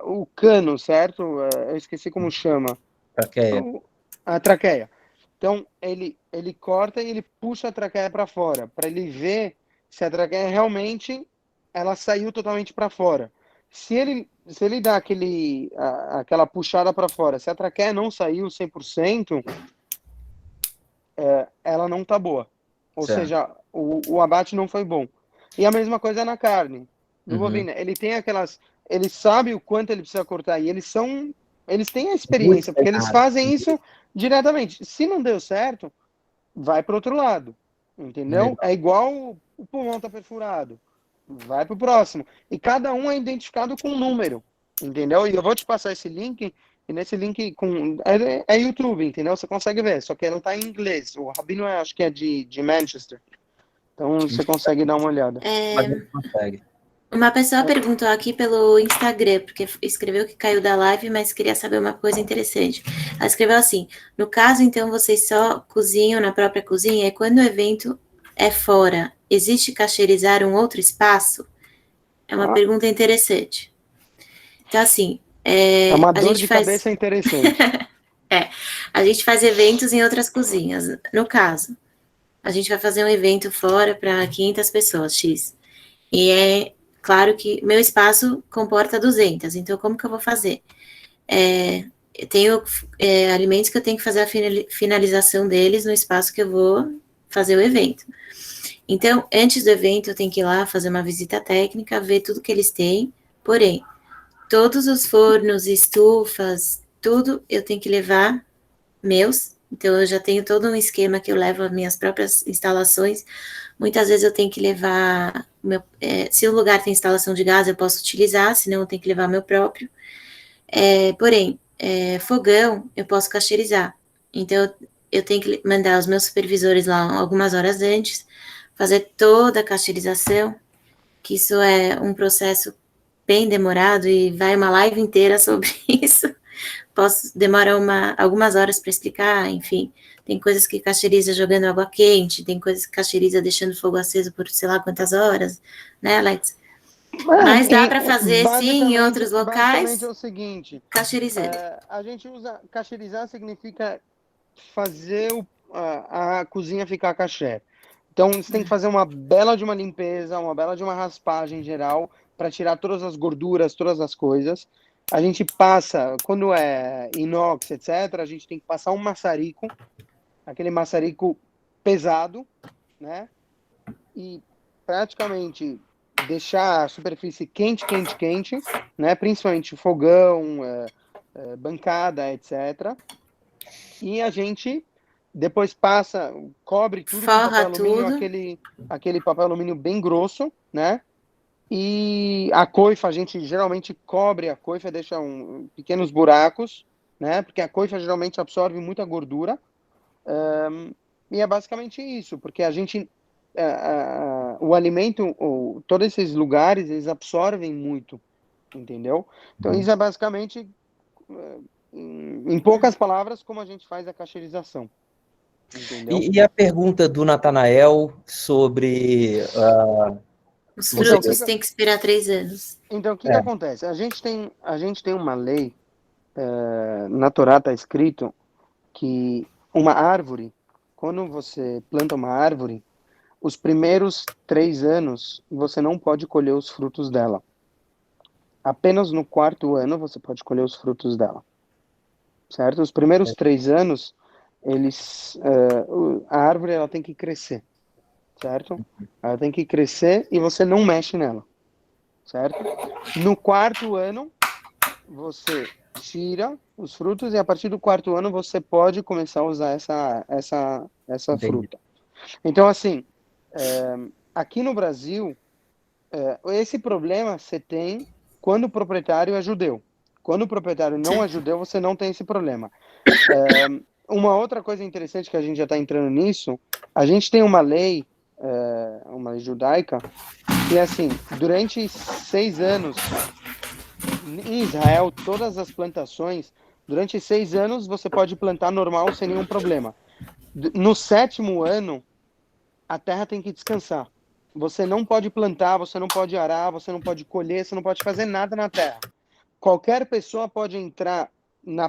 o cano, certo? Eu esqueci como chama. Traqueia. A traqueia. Então, ele corta e ele puxa a traqueia para fora, para ele ver se a traqueia realmente ela saiu totalmente para fora. Se ele dá aquela puxada para fora, se a traqueia não saiu 100%, ela não tá boa. Ou seja, o abate não foi bom. E a mesma coisa na carne. No bovino, ele tem ele sabe o quanto ele precisa cortar e eles têm a experiência, porque eles fazem isso diretamente. Se não deu certo, vai para outro lado. Entendeu? É igual o pulmão tá perfurado. Vai pro próximo. E cada um é identificado com um número. Entendeu? E eu vou te passar esse link. E nesse link é YouTube, entendeu? Você consegue ver, só que não tá em inglês. O rabino acho que é de Manchester. Então você consegue dar uma olhada. Uma pessoa perguntou aqui pelo Instagram, porque escreveu que caiu da live, mas queria saber uma coisa interessante. Ela escreveu assim: no caso, então, vocês só cozinham na própria cozinha, e quando o evento é fora, existe cacherizar um outro espaço? É uma pergunta interessante. Então, assim... É uma dor de cabeça interessante. A gente faz eventos em outras cozinhas. No caso, a gente vai fazer um evento fora para 500 pessoas, X. E é claro que meu espaço comporta 200, então como que eu vou fazer? Eu tenho alimentos que eu tenho que fazer a finalização deles no espaço que eu vou fazer o evento. Então, antes do evento, eu tenho que ir lá fazer uma visita técnica, ver tudo que eles têm, porém, todos os fornos, estufas, tudo eu tenho que levar meus, então eu já tenho todo um esquema que eu levo as minhas próprias instalações. Muitas vezes eu tenho que levar, se o lugar tem instalação de gás, eu posso utilizar, senão eu tenho que levar meu próprio. Porém, fogão, eu posso cacherizar. Então, eu tenho que mandar os meus supervisores lá algumas horas antes, fazer toda a cacherização, que isso é um processo bem demorado e vai uma live inteira sobre isso. Posso demorar algumas horas para explicar, enfim. Tem coisas que cacheriza jogando água quente, tem coisas que cacheriza deixando o fogo aceso por sei lá quantas horas, né, Alex? Mas dá para fazer, sim, em outros locais. Basicamente é o seguinte: cacherizando. A gente usa... Cacherizar significa fazer a cozinha ficar caché. Então, você tem que fazer uma bela de uma limpeza, uma bela de uma raspagem geral, para tirar todas as gorduras, todas as coisas. A gente passa, quando é inox, etc., a gente tem que passar um maçarico, aquele maçarico pesado, né? E praticamente deixar a superfície quente, né? Principalmente fogão, bancada, etc. E a gente depois cobre tudo com papel alumínio, aquele papel alumínio bem grosso, né? E a coifa, a gente geralmente cobre a coifa, deixa pequenos buracos, né? Porque a coifa geralmente absorve muita gordura. E é basicamente isso, porque a gente... o alimento, todos esses lugares, eles absorvem muito, entendeu? Então, isso é basicamente, em poucas palavras, como a gente faz a cacherização. E a pergunta do Natanael sobre Os Você- frutos têm que esperar 3 anos. Então, o que É. que acontece? A gente tem uma lei, na Torá está escrito que uma árvore, quando você planta uma árvore, os primeiros 3 anos você não pode colher os frutos dela. Apenas no 4º ano você pode colher os frutos dela, certo? Os primeiros 3 anos, a árvore ela tem que crescer, certo? Ela tem que crescer e você não mexe nela, certo? No 4º ano, você tira os frutos e a partir do 4º ano você pode começar a usar essa Entendi. fruta. Então, assim, aqui no Brasil, esse problema você tem quando o proprietário é judeu. Quando o proprietário não é judeu, você não tem esse problema. Uma outra coisa interessante que a gente já está entrando nisso, a gente tem uma lei judaica, que assim, durante 6 anos, em Israel, todas as plantações, durante 6 anos você pode plantar normal sem nenhum problema. No 7º ano, a terra tem que descansar. Você não pode plantar, você não pode arar, você não pode colher, você não pode fazer nada na terra. Qualquer pessoa pode entrar na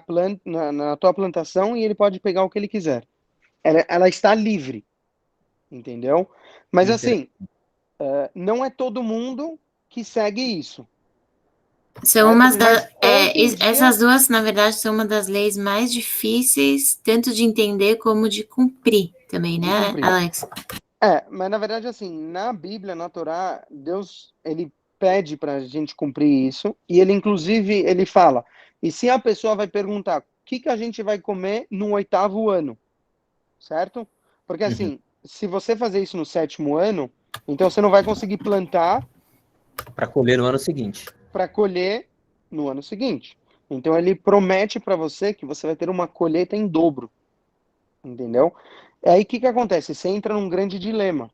tua plantação e ele pode pegar o que ele quiser. Ela está livre, entendeu? Mas assim, não é todo mundo que segue isso. São certo? umas Mas hoje em dia, essas duas, na verdade, são uma das leis mais difíceis, tanto de entender como de cumprir também, de né, cumprir. Alex? Mas na verdade, assim, na Bíblia, na Torá, Deus, ele pede para a gente cumprir isso, e ele, inclusive, ele fala, e se a pessoa vai perguntar, o que a gente vai comer no 8º ano, certo? Porque, assim, se você fazer isso no 7º ano, então você não vai conseguir plantar Para colher no ano seguinte. para colher no ano seguinte. Então, ele promete para você que você vai ter uma colheita em dobro, entendeu? Aí, o que acontece? Você entra num grande dilema.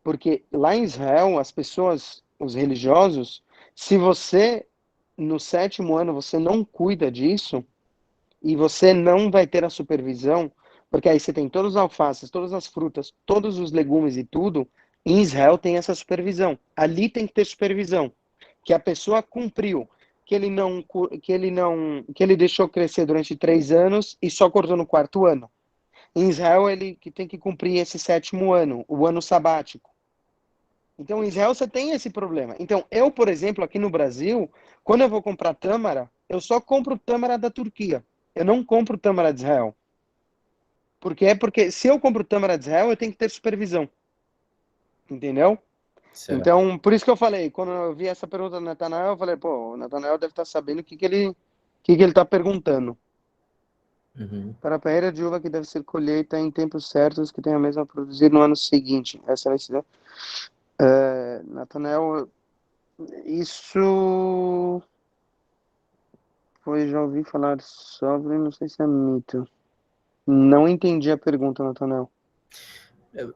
Porque lá em Israel, as pessoas, os religiosos, se você, no 7º ano, você não cuida disso, e você não vai ter a supervisão, porque aí você tem todos os alfaces, todas as frutas, todos os legumes e tudo, em Israel tem essa supervisão. Ali tem que ter supervisão. Que a pessoa cumpriu, que ele deixou crescer durante 3 anos e só cortou no 4º ano. Em Israel, ele que tem que cumprir esse 7º ano, o ano sabático. Então, em Israel você tem esse problema. Então, eu, por exemplo, aqui no Brasil, quando eu vou comprar tâmara, eu só compro tâmara da Turquia. Eu não compro tâmara de Israel. Por quê? Porque se eu compro tâmara de Israel, eu tenho que ter supervisão. Entendeu? Certo. Então, por isso que eu falei, quando eu vi essa pergunta do Natanael, eu falei, pô, o Natanael deve estar sabendo o que ele está perguntando. Para a parreira de uva que deve ser colheita em tempos certos, que tem a mesma a produzir no ano seguinte. Essa vai ser... Natanael, isso já ouvi falar sobre, não sei se é mito. Não entendi a pergunta, Natanael.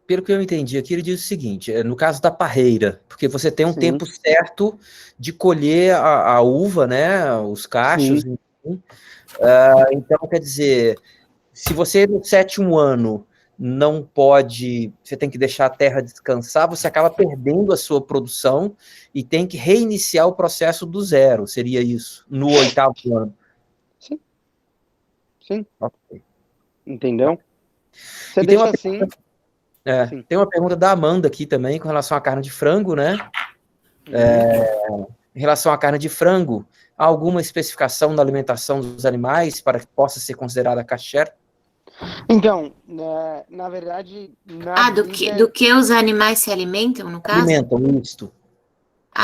Pelo que eu entendi aqui, ele diz o seguinte, no caso da parreira, porque você tem um Sim. tempo certo de colher a uva, né, os cachos, Sim. enfim. Então, quer dizer, se você no 7º ano não pode, você tem que deixar a terra descansar, você acaba perdendo a sua produção e tem que reiniciar o processo do zero, seria isso, no 8º ano. Sim. Sim. Okay. Entendeu? Você E deixa assim... tem uma pergunta da Amanda aqui também, com relação à carne de frango, né? Em relação à carne de frango, há alguma especificação da alimentação dos animais para que possa ser considerada kasher? Então, na verdade... Do que os animais se alimentam, no caso? Alimentam, isto.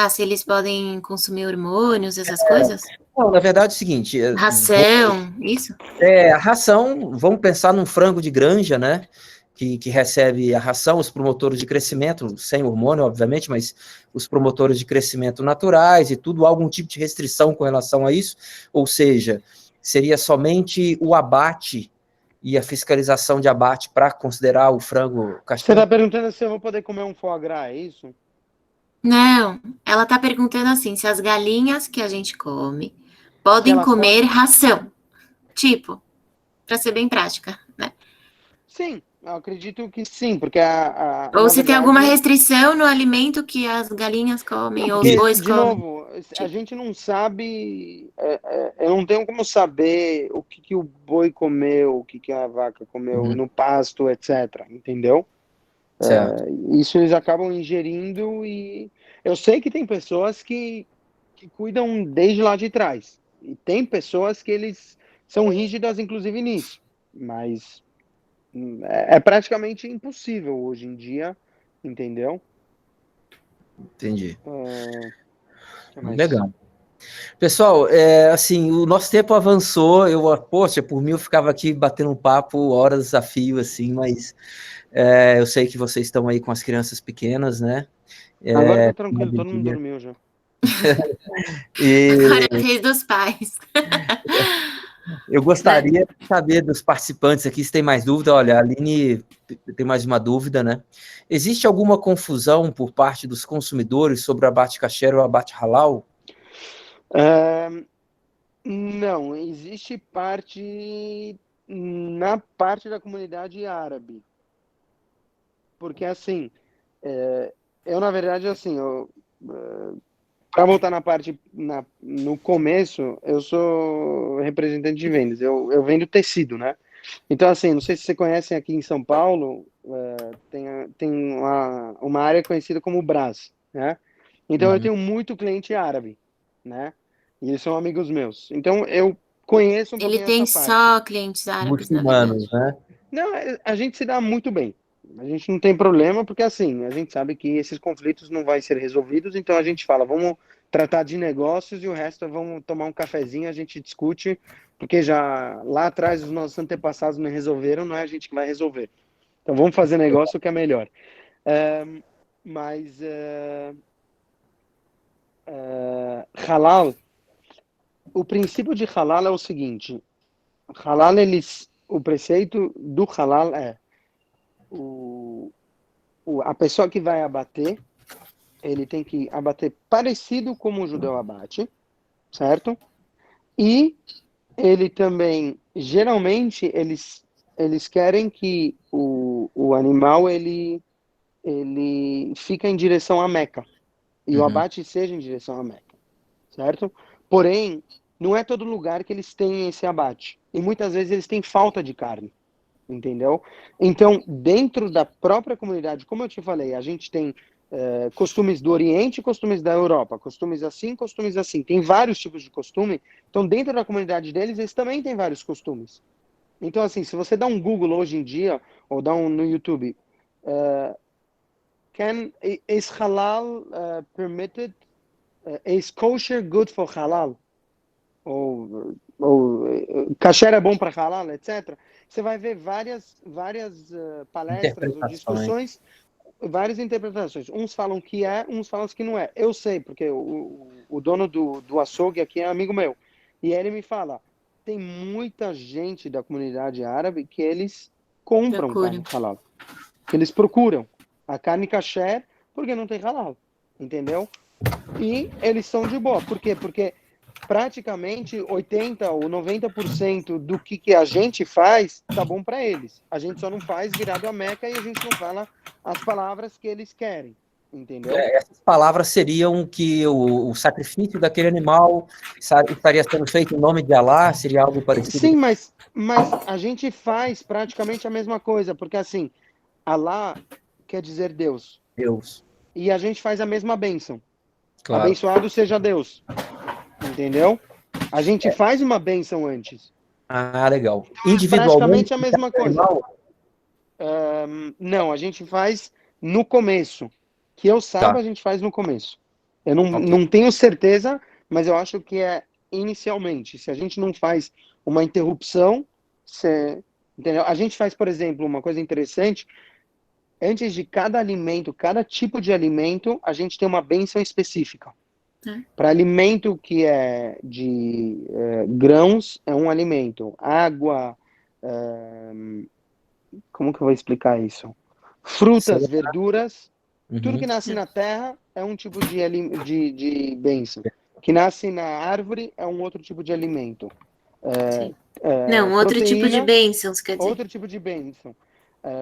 Se eles podem consumir hormônios, essas coisas? Não, na verdade é o seguinte... Ração, isso? A ração, vamos pensar num frango de granja, né? Que recebe a ração, os promotores de crescimento, sem hormônio, obviamente, mas os promotores de crescimento naturais e tudo, algum tipo de restrição com relação a isso, ou seja, seria somente o abate e a fiscalização de abate para considerar o frango Você está perguntando se eu vou poder comer um foie gras, é isso? Não, ela está perguntando assim, se as galinhas que a gente come podem comer ração, tipo, para ser bem prática, né? Sim, Eu acredito que sim, porque Ou na se tem alguma verdade, restrição no alimento que as galinhas comem, ou os porque, bois de comem. novo, a gente não sabe, eu não tenho como saber o que, que o boi comeu, o que, que a vaca comeu Uhum. no pasto, etc. Entendeu? Certo. Isso eles acabam ingerindo e eu sei que tem pessoas que cuidam desde lá de trás. E tem pessoas que eles são rígidas, inclusive nisso. Mas é praticamente impossível hoje em dia, entendeu? Entendi. Que mais? Legal. Pessoal, assim, o nosso tempo avançou, poxa, por mim eu ficava aqui batendo um papo, horas a fio, assim, mas eu sei que vocês estão aí com as crianças pequenas, né? Agora tá Final tranquilo, do todo mundo dia. dormiu já. Agora E é a vez dos pais. eu Né? gostaria de saber dos participantes aqui se tem mais dúvida. Olha, a Aline tem mais uma dúvida, né? Existe alguma confusão por parte dos consumidores sobre o abate kasher ou abate halal? Não, existe parte na parte da comunidade árabe. Porque assim, eu na verdade assim, para voltar na parte no começo, eu sou representante de vendas. Eu vendo tecido, né? Então assim, não sei se você conhecem aqui em São Paulo, tem uma área conhecida como Brás, né? Então eu Uhum. tenho muito cliente árabe, né? E eles são amigos meus. Então eu conheço um Ele pouquinho tem essa parte. só clientes árabes, na Muçulmanos, verdade. né? Não, a gente se dá muito bem. A gente não tem problema, porque assim, a gente sabe que esses conflitos não vão ser resolvidos, então a gente fala, vamos tratar de negócios e o resto vamos tomar um cafezinho, a gente discute, porque já lá atrás os nossos antepassados não resolveram, não é a gente que vai resolver. Então vamos fazer negócio que é melhor. Mas halal, o princípio de halal é o seguinte, halal, o preceito do halal é a pessoa que vai abater, ele tem que abater parecido como o judeu abate, certo? E ele também, geralmente, eles querem que o animal ele fica em direção à Meca. E o Uhum. abate seja em direção à Meca, certo? Porém, não é todo lugar que eles têm esse abate. E muitas vezes eles têm falta de carne, entendeu? Então, dentro da própria comunidade, como eu te falei, a gente tem costumes do Oriente e costumes da Europa, costumes assim, costumes assim. Tem vários tipos de costume. Então, dentro da comunidade deles, eles também têm vários costumes. Então, assim, se você dá um Google hoje em dia, ou dá um no YouTube, is halal permitted? Is kosher good for halal? Ou kasher é bom para halal, etc. Você vai ver várias palestras ou Interpretações. discussões, várias interpretações. Uns falam que é, uns falam que não é. Eu sei, porque o dono do açougue aqui é amigo meu. E ele me fala, tem muita gente da comunidade árabe que eles compram Procure. carne halal. Que eles procuram a carne kasher porque não tem halal. Entendeu? E eles são de boa. Por quê? Porque praticamente 80 ou 90% do que a gente faz tá bom para eles. A gente só não faz virado a Meca e a gente não fala as palavras que eles querem, entendeu? Essas palavras seriam que o sacrifício daquele animal estaria sendo feito em nome de Alá, seria algo parecido Sim, com mas a gente faz praticamente a mesma coisa, porque assim, Alá quer dizer Deus, Deus, e a gente faz a mesma bênção. claro. Abençoado seja Deus, entendeu? A gente faz uma bênção antes. Ah, legal. Praticamente Individualmente, a de mesma cada coisa. animal? Não, a gente faz no começo. Que eu saiba, Tá, a gente faz no começo. Eu ok. não tenho certeza, mas eu acho que é inicialmente. Se a gente não faz uma interrupção, entendeu? A gente faz, por exemplo, uma coisa interessante. Antes de cada alimento, cada tipo de alimento, a gente tem uma bênção específica. Para alimento que é de grãos, é um alimento. Água, como que eu vou explicar isso? Frutas, verduras, tudo Uhum. que nasce na terra é um tipo de bênção. Que nasce na árvore é um outro tipo de alimento. Sim. Não, outro tipo de Proteína, bênçãos, quer dizer. outro tipo de bênção.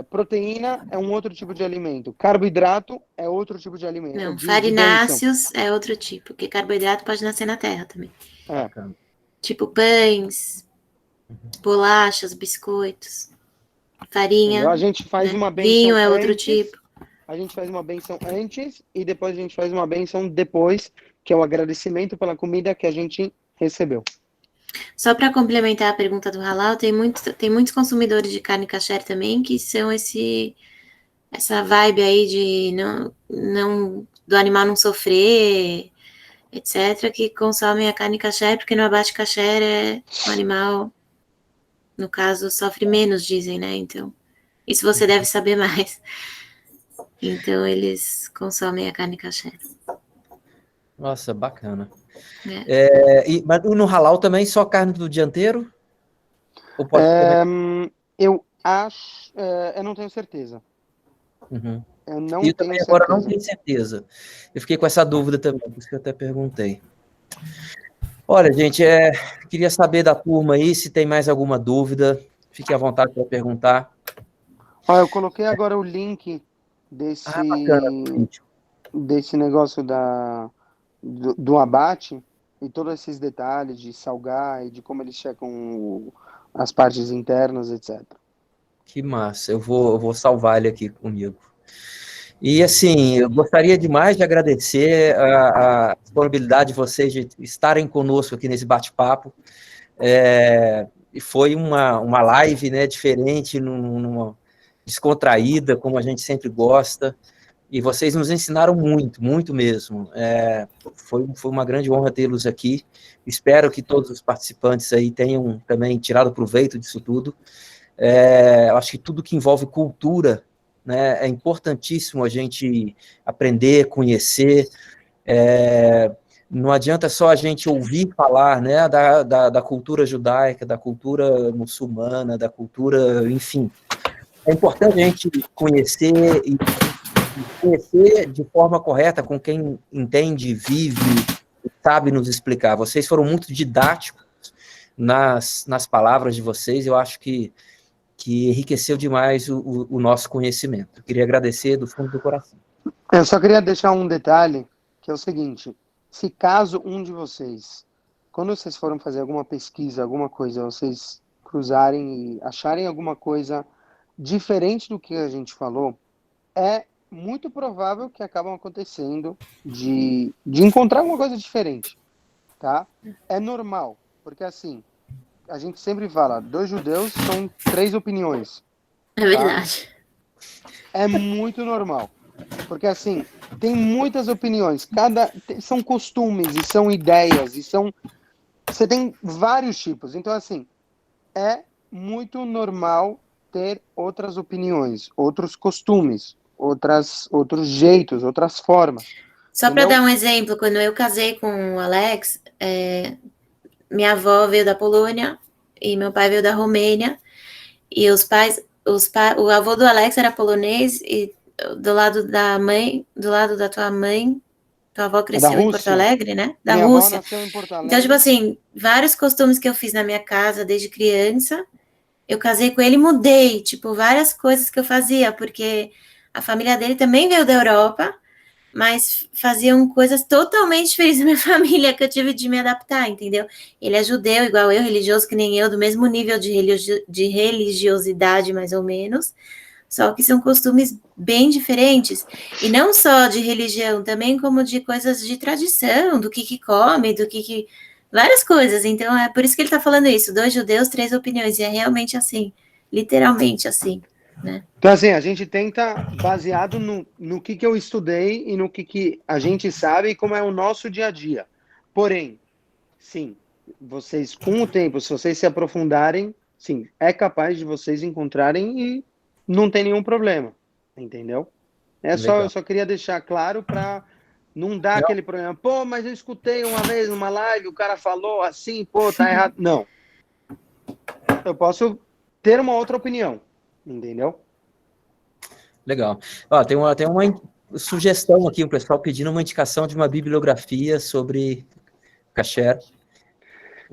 Proteína é um outro tipo de alimento. Carboidrato é outro tipo de alimento. Não, de farináceos é outro tipo, porque carboidrato pode nascer na terra também. Tipo pães, bolachas, biscoitos, farinha. Entendeu? A gente faz né? uma bênção Vinho é outro antes, tipo. a gente faz uma bênção antes e depois a gente faz uma bênção depois, que é o agradecimento pela comida que a gente recebeu. Só para complementar a pergunta do halal, tem muitos consumidores de carne kasher também que são essa vibe aí de do animal não sofrer, etc., que consomem a carne kasher porque no abate kasher o animal, no caso, sofre menos, dizem, né? Então, isso você deve saber mais. Então, eles consomem a carne kasher. Nossa, bacana. Mas no halal também só carne do dianteiro? Ou pode ter... Eu acho, eu não tenho certeza. Uhum. Eu não E tenho também certeza. agora não tenho certeza. Eu fiquei com essa dúvida também, por isso que eu até perguntei. Olha, gente, queria saber da turma aí se tem mais alguma dúvida. Fique à vontade para perguntar. Eu coloquei agora o link Bacana. desse negócio do abate e todos esses detalhes de salgar e de como eles checam as partes internas, etc. Que massa. Eu vou salvar ele aqui comigo. E, assim, eu gostaria demais de agradecer a disponibilidade de vocês de estarem conosco aqui nesse bate-papo. E foi uma live, né, diferente, numa descontraída, como a gente sempre gosta. E vocês nos ensinaram muito, muito mesmo. Foi uma grande honra tê-los aqui. Espero que todos os participantes aí tenham também tirado proveito disso tudo. Eu acho que tudo que envolve cultura, né, é importantíssimo a gente aprender, conhecer. Não adianta só a gente ouvir falar, né, da cultura judaica, da cultura muçulmana, da cultura, enfim. É importante a gente conhecer e conhecer de forma correta com quem entende, vive, sabe nos explicar. Vocês foram muito didáticos nas palavras de vocês, eu acho que enriqueceu demais o nosso conhecimento. Eu queria agradecer do fundo do coração. Eu só queria deixar um detalhe, que é o seguinte: se caso um de vocês, quando vocês forem fazer alguma pesquisa, alguma coisa, vocês cruzarem e acharem alguma coisa diferente do que a gente falou, é muito provável que acabam acontecendo de encontrar alguma coisa diferente, tá? É normal, porque assim, a gente sempre fala, 2 judeus são 3 opiniões. É verdade. É muito normal, porque assim, tem muitas opiniões, são costumes e são ideias, você tem vários tipos, então assim, é muito normal ter outras opiniões, outros costumes, outros jeitos, outras formas. Só para dar um exemplo, quando eu casei com o Alex, minha avó veio da Polônia e meu pai veio da Romênia, e o avô do Alex era polonês, e do lado da tua mãe, tua avó cresceu em Porto Alegre, né? Da minha Rússia. Avó nasceu em Porto Alegre. Então, tipo assim, vários costumes que eu fiz na minha casa desde criança, eu casei com ele e mudei, tipo, várias coisas que eu fazia, porque a família dele também veio da Europa, mas faziam coisas totalmente diferentes da minha família, que eu tive de me adaptar, entendeu? Ele é judeu, igual eu, religioso que nem eu, do mesmo nível de religiosidade, mais ou menos, só que são costumes bem diferentes, e não só de religião, também como de coisas de tradição, do que come, várias coisas. Então, é por isso que ele está falando isso, 2 judeus, 3 opiniões, e é realmente assim, literalmente assim, né? Então, assim, a gente tenta, baseado no que eu estudei e no que a gente sabe e como é o nosso dia a dia. Porém, sim, vocês, com o tempo, se vocês se aprofundarem, sim, é capaz de vocês encontrarem e não tem nenhum problema, entendeu? Eu só queria deixar claro para não dar aquele problema. Pô, mas eu escutei uma vez numa live, o cara falou assim, pô, tá errado. Não. Eu posso ter uma outra opinião, entendeu? Legal. Ó, tem uma sugestão aqui, o pessoal pedindo uma indicação de uma bibliografia sobre kasher.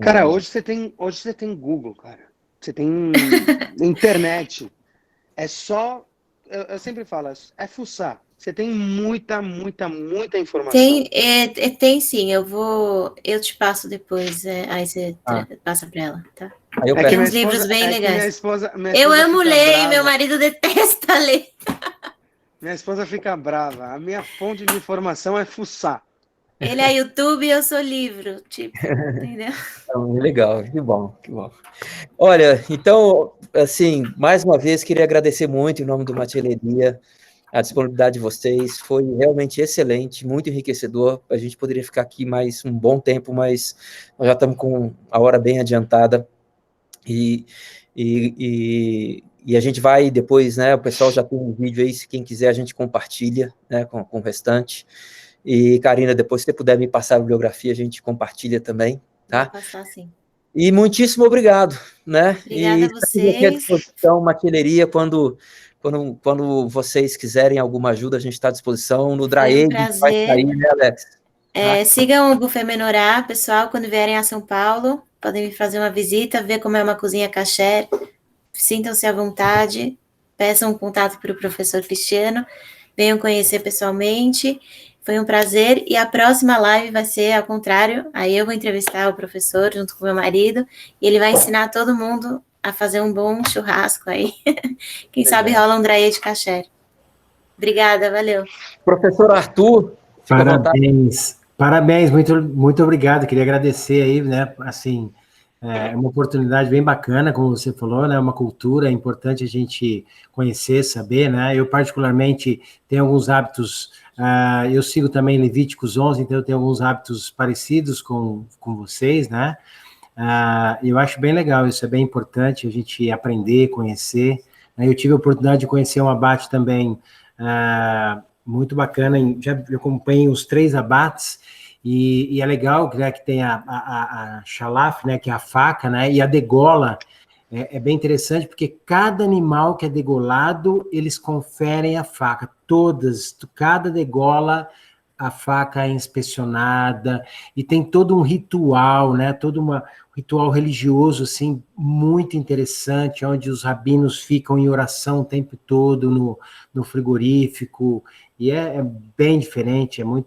Cara, hoje você tem Google, cara. Você tem internet. É só, eu sempre falo, é fuçar. Você tem muita informação. Tem sim, eu te passo depois, aí você passa para ela, tá? Aí eu Tem peço. uns livros bem legais. Minha esposa Eu amo fica ler, brava. meu marido detesta ler. Minha esposa fica brava. A minha fonte de informação é fuçar. Ele é YouTube e eu sou livro, tipo, entendeu? Legal, que bom, que bom. Olha, então, assim, mais uma vez, queria agradecer muito em nome do Mateleria a disponibilidade de vocês, foi realmente excelente, muito enriquecedor, a gente poderia ficar aqui mais um bom tempo, mas nós já estamos com a hora bem adiantada, e a gente vai depois, né, o pessoal já tem um vídeo aí, se quem quiser a gente compartilha, né, com o restante, e Karina, depois se você puder me passar a bibliografia, a gente compartilha também, tá? Vou passar sim. E muitíssimo obrigado, né? Obrigada a vocês. Aqui à disposição, Maquineria, quando vocês quiserem alguma ajuda, a gente está à disposição. No Dry Age, vai sair, né, Alex? Sigam o Buffet Menorá, pessoal, quando vierem a São Paulo, podem me fazer uma visita, ver como é uma cozinha kasher, sintam-se à vontade, peçam um contato para o professor Cristiano, venham conhecer pessoalmente. Foi um prazer, e a próxima live vai ser ao contrário, aí eu vou entrevistar o professor junto com meu marido, e ele vai ensinar todo mundo a fazer um bom churrasco aí. Quem sabe rola um dry de kasher. Obrigada, valeu. Professor Arthur, fica à vontade. Parabéns, muito obrigado, queria agradecer aí, né, assim, é uma oportunidade bem bacana, como você falou, né, uma cultura, é importante a gente conhecer, saber, né, eu particularmente tenho alguns hábitos, eu sigo também Levíticos 11, então eu tenho alguns hábitos parecidos com vocês, né, eu acho bem legal, isso é bem importante, a gente aprender, conhecer, né, eu tive a oportunidade de conhecer um abate também, muito bacana, eu acompanhei os 3 abates, e é legal, né, que tem a shalaf, né, que é a faca, né, e a degola, é bem interessante, porque cada animal que é degolado, eles conferem a faca, cada degola, a faca é inspecionada, e tem todo um ritual, né, um ritual religioso, assim, muito interessante, onde os rabinos ficam em oração o tempo todo no frigorífico, e é bem diferente, é um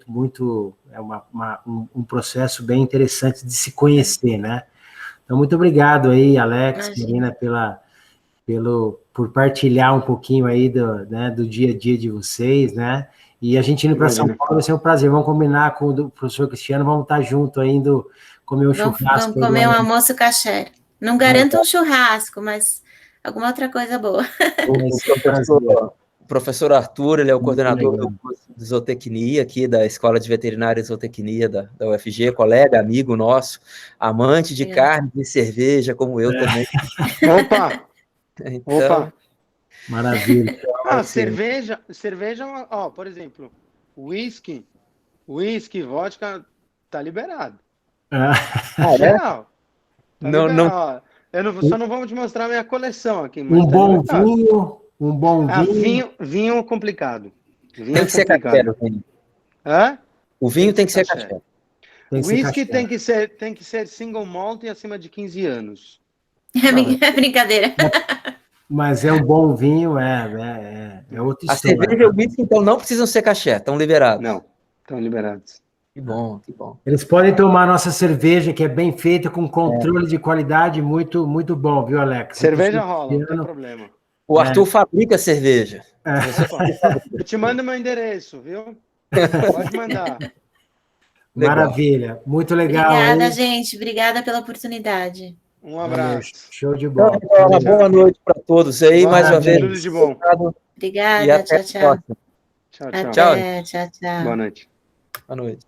processo bem interessante de se conhecer, né? Então, muito obrigado aí, Alex, Karina, por partilhar um pouquinho aí do dia a dia de vocês, né? E a gente indo para São Paulo vai ser um prazer. Vamos combinar com o professor Cristiano, vamos estar junto ainda, comer um churrasco. Vamos comer um almoço kasher. Não garanto um churrasco, mas alguma outra coisa boa. O professor Arthur, ele é o coordenador do curso de zootecnia aqui da Escola de Veterinária e Zootecnia da UFG, colega, amigo nosso, amante de carne e cerveja, como eu também. Opa! Então, Opa! Maravilha. Cerveja, ó, por exemplo, whisky, vodka, tá liberado. Legal. Tá liberado. Só não vamos te mostrar a minha coleção aqui. Mas Um bom vinho. Vinho complicado. Vinho tem que ser kasher, o vinho. Hã? O vinho tem que ser kasher. Whisky tem que ser single malt e acima de 15 anos. É brincadeira. Mas é um bom vinho, é outra história. A cerveja e o whisky, então, não precisam ser kasher, estão liberados. Não, estão liberados. Que bom, que bom. Eles podem tomar nossa cerveja, que é bem feita, com controle de qualidade muito, muito bom, viu, Alex? Cerveja rola, não tem problema. O Arthur fabrica cerveja. Eu te mando meu endereço, viu? Pode mandar. Legal. Maravilha, muito legal. Obrigada, gente. Obrigada pela oportunidade. Um abraço. Show de bola. Então, uma boa noite para todos aí, mais uma vez. Tudo de bom. Obrigada, tchau, tchau. Tchau. Boa noite. Boa noite.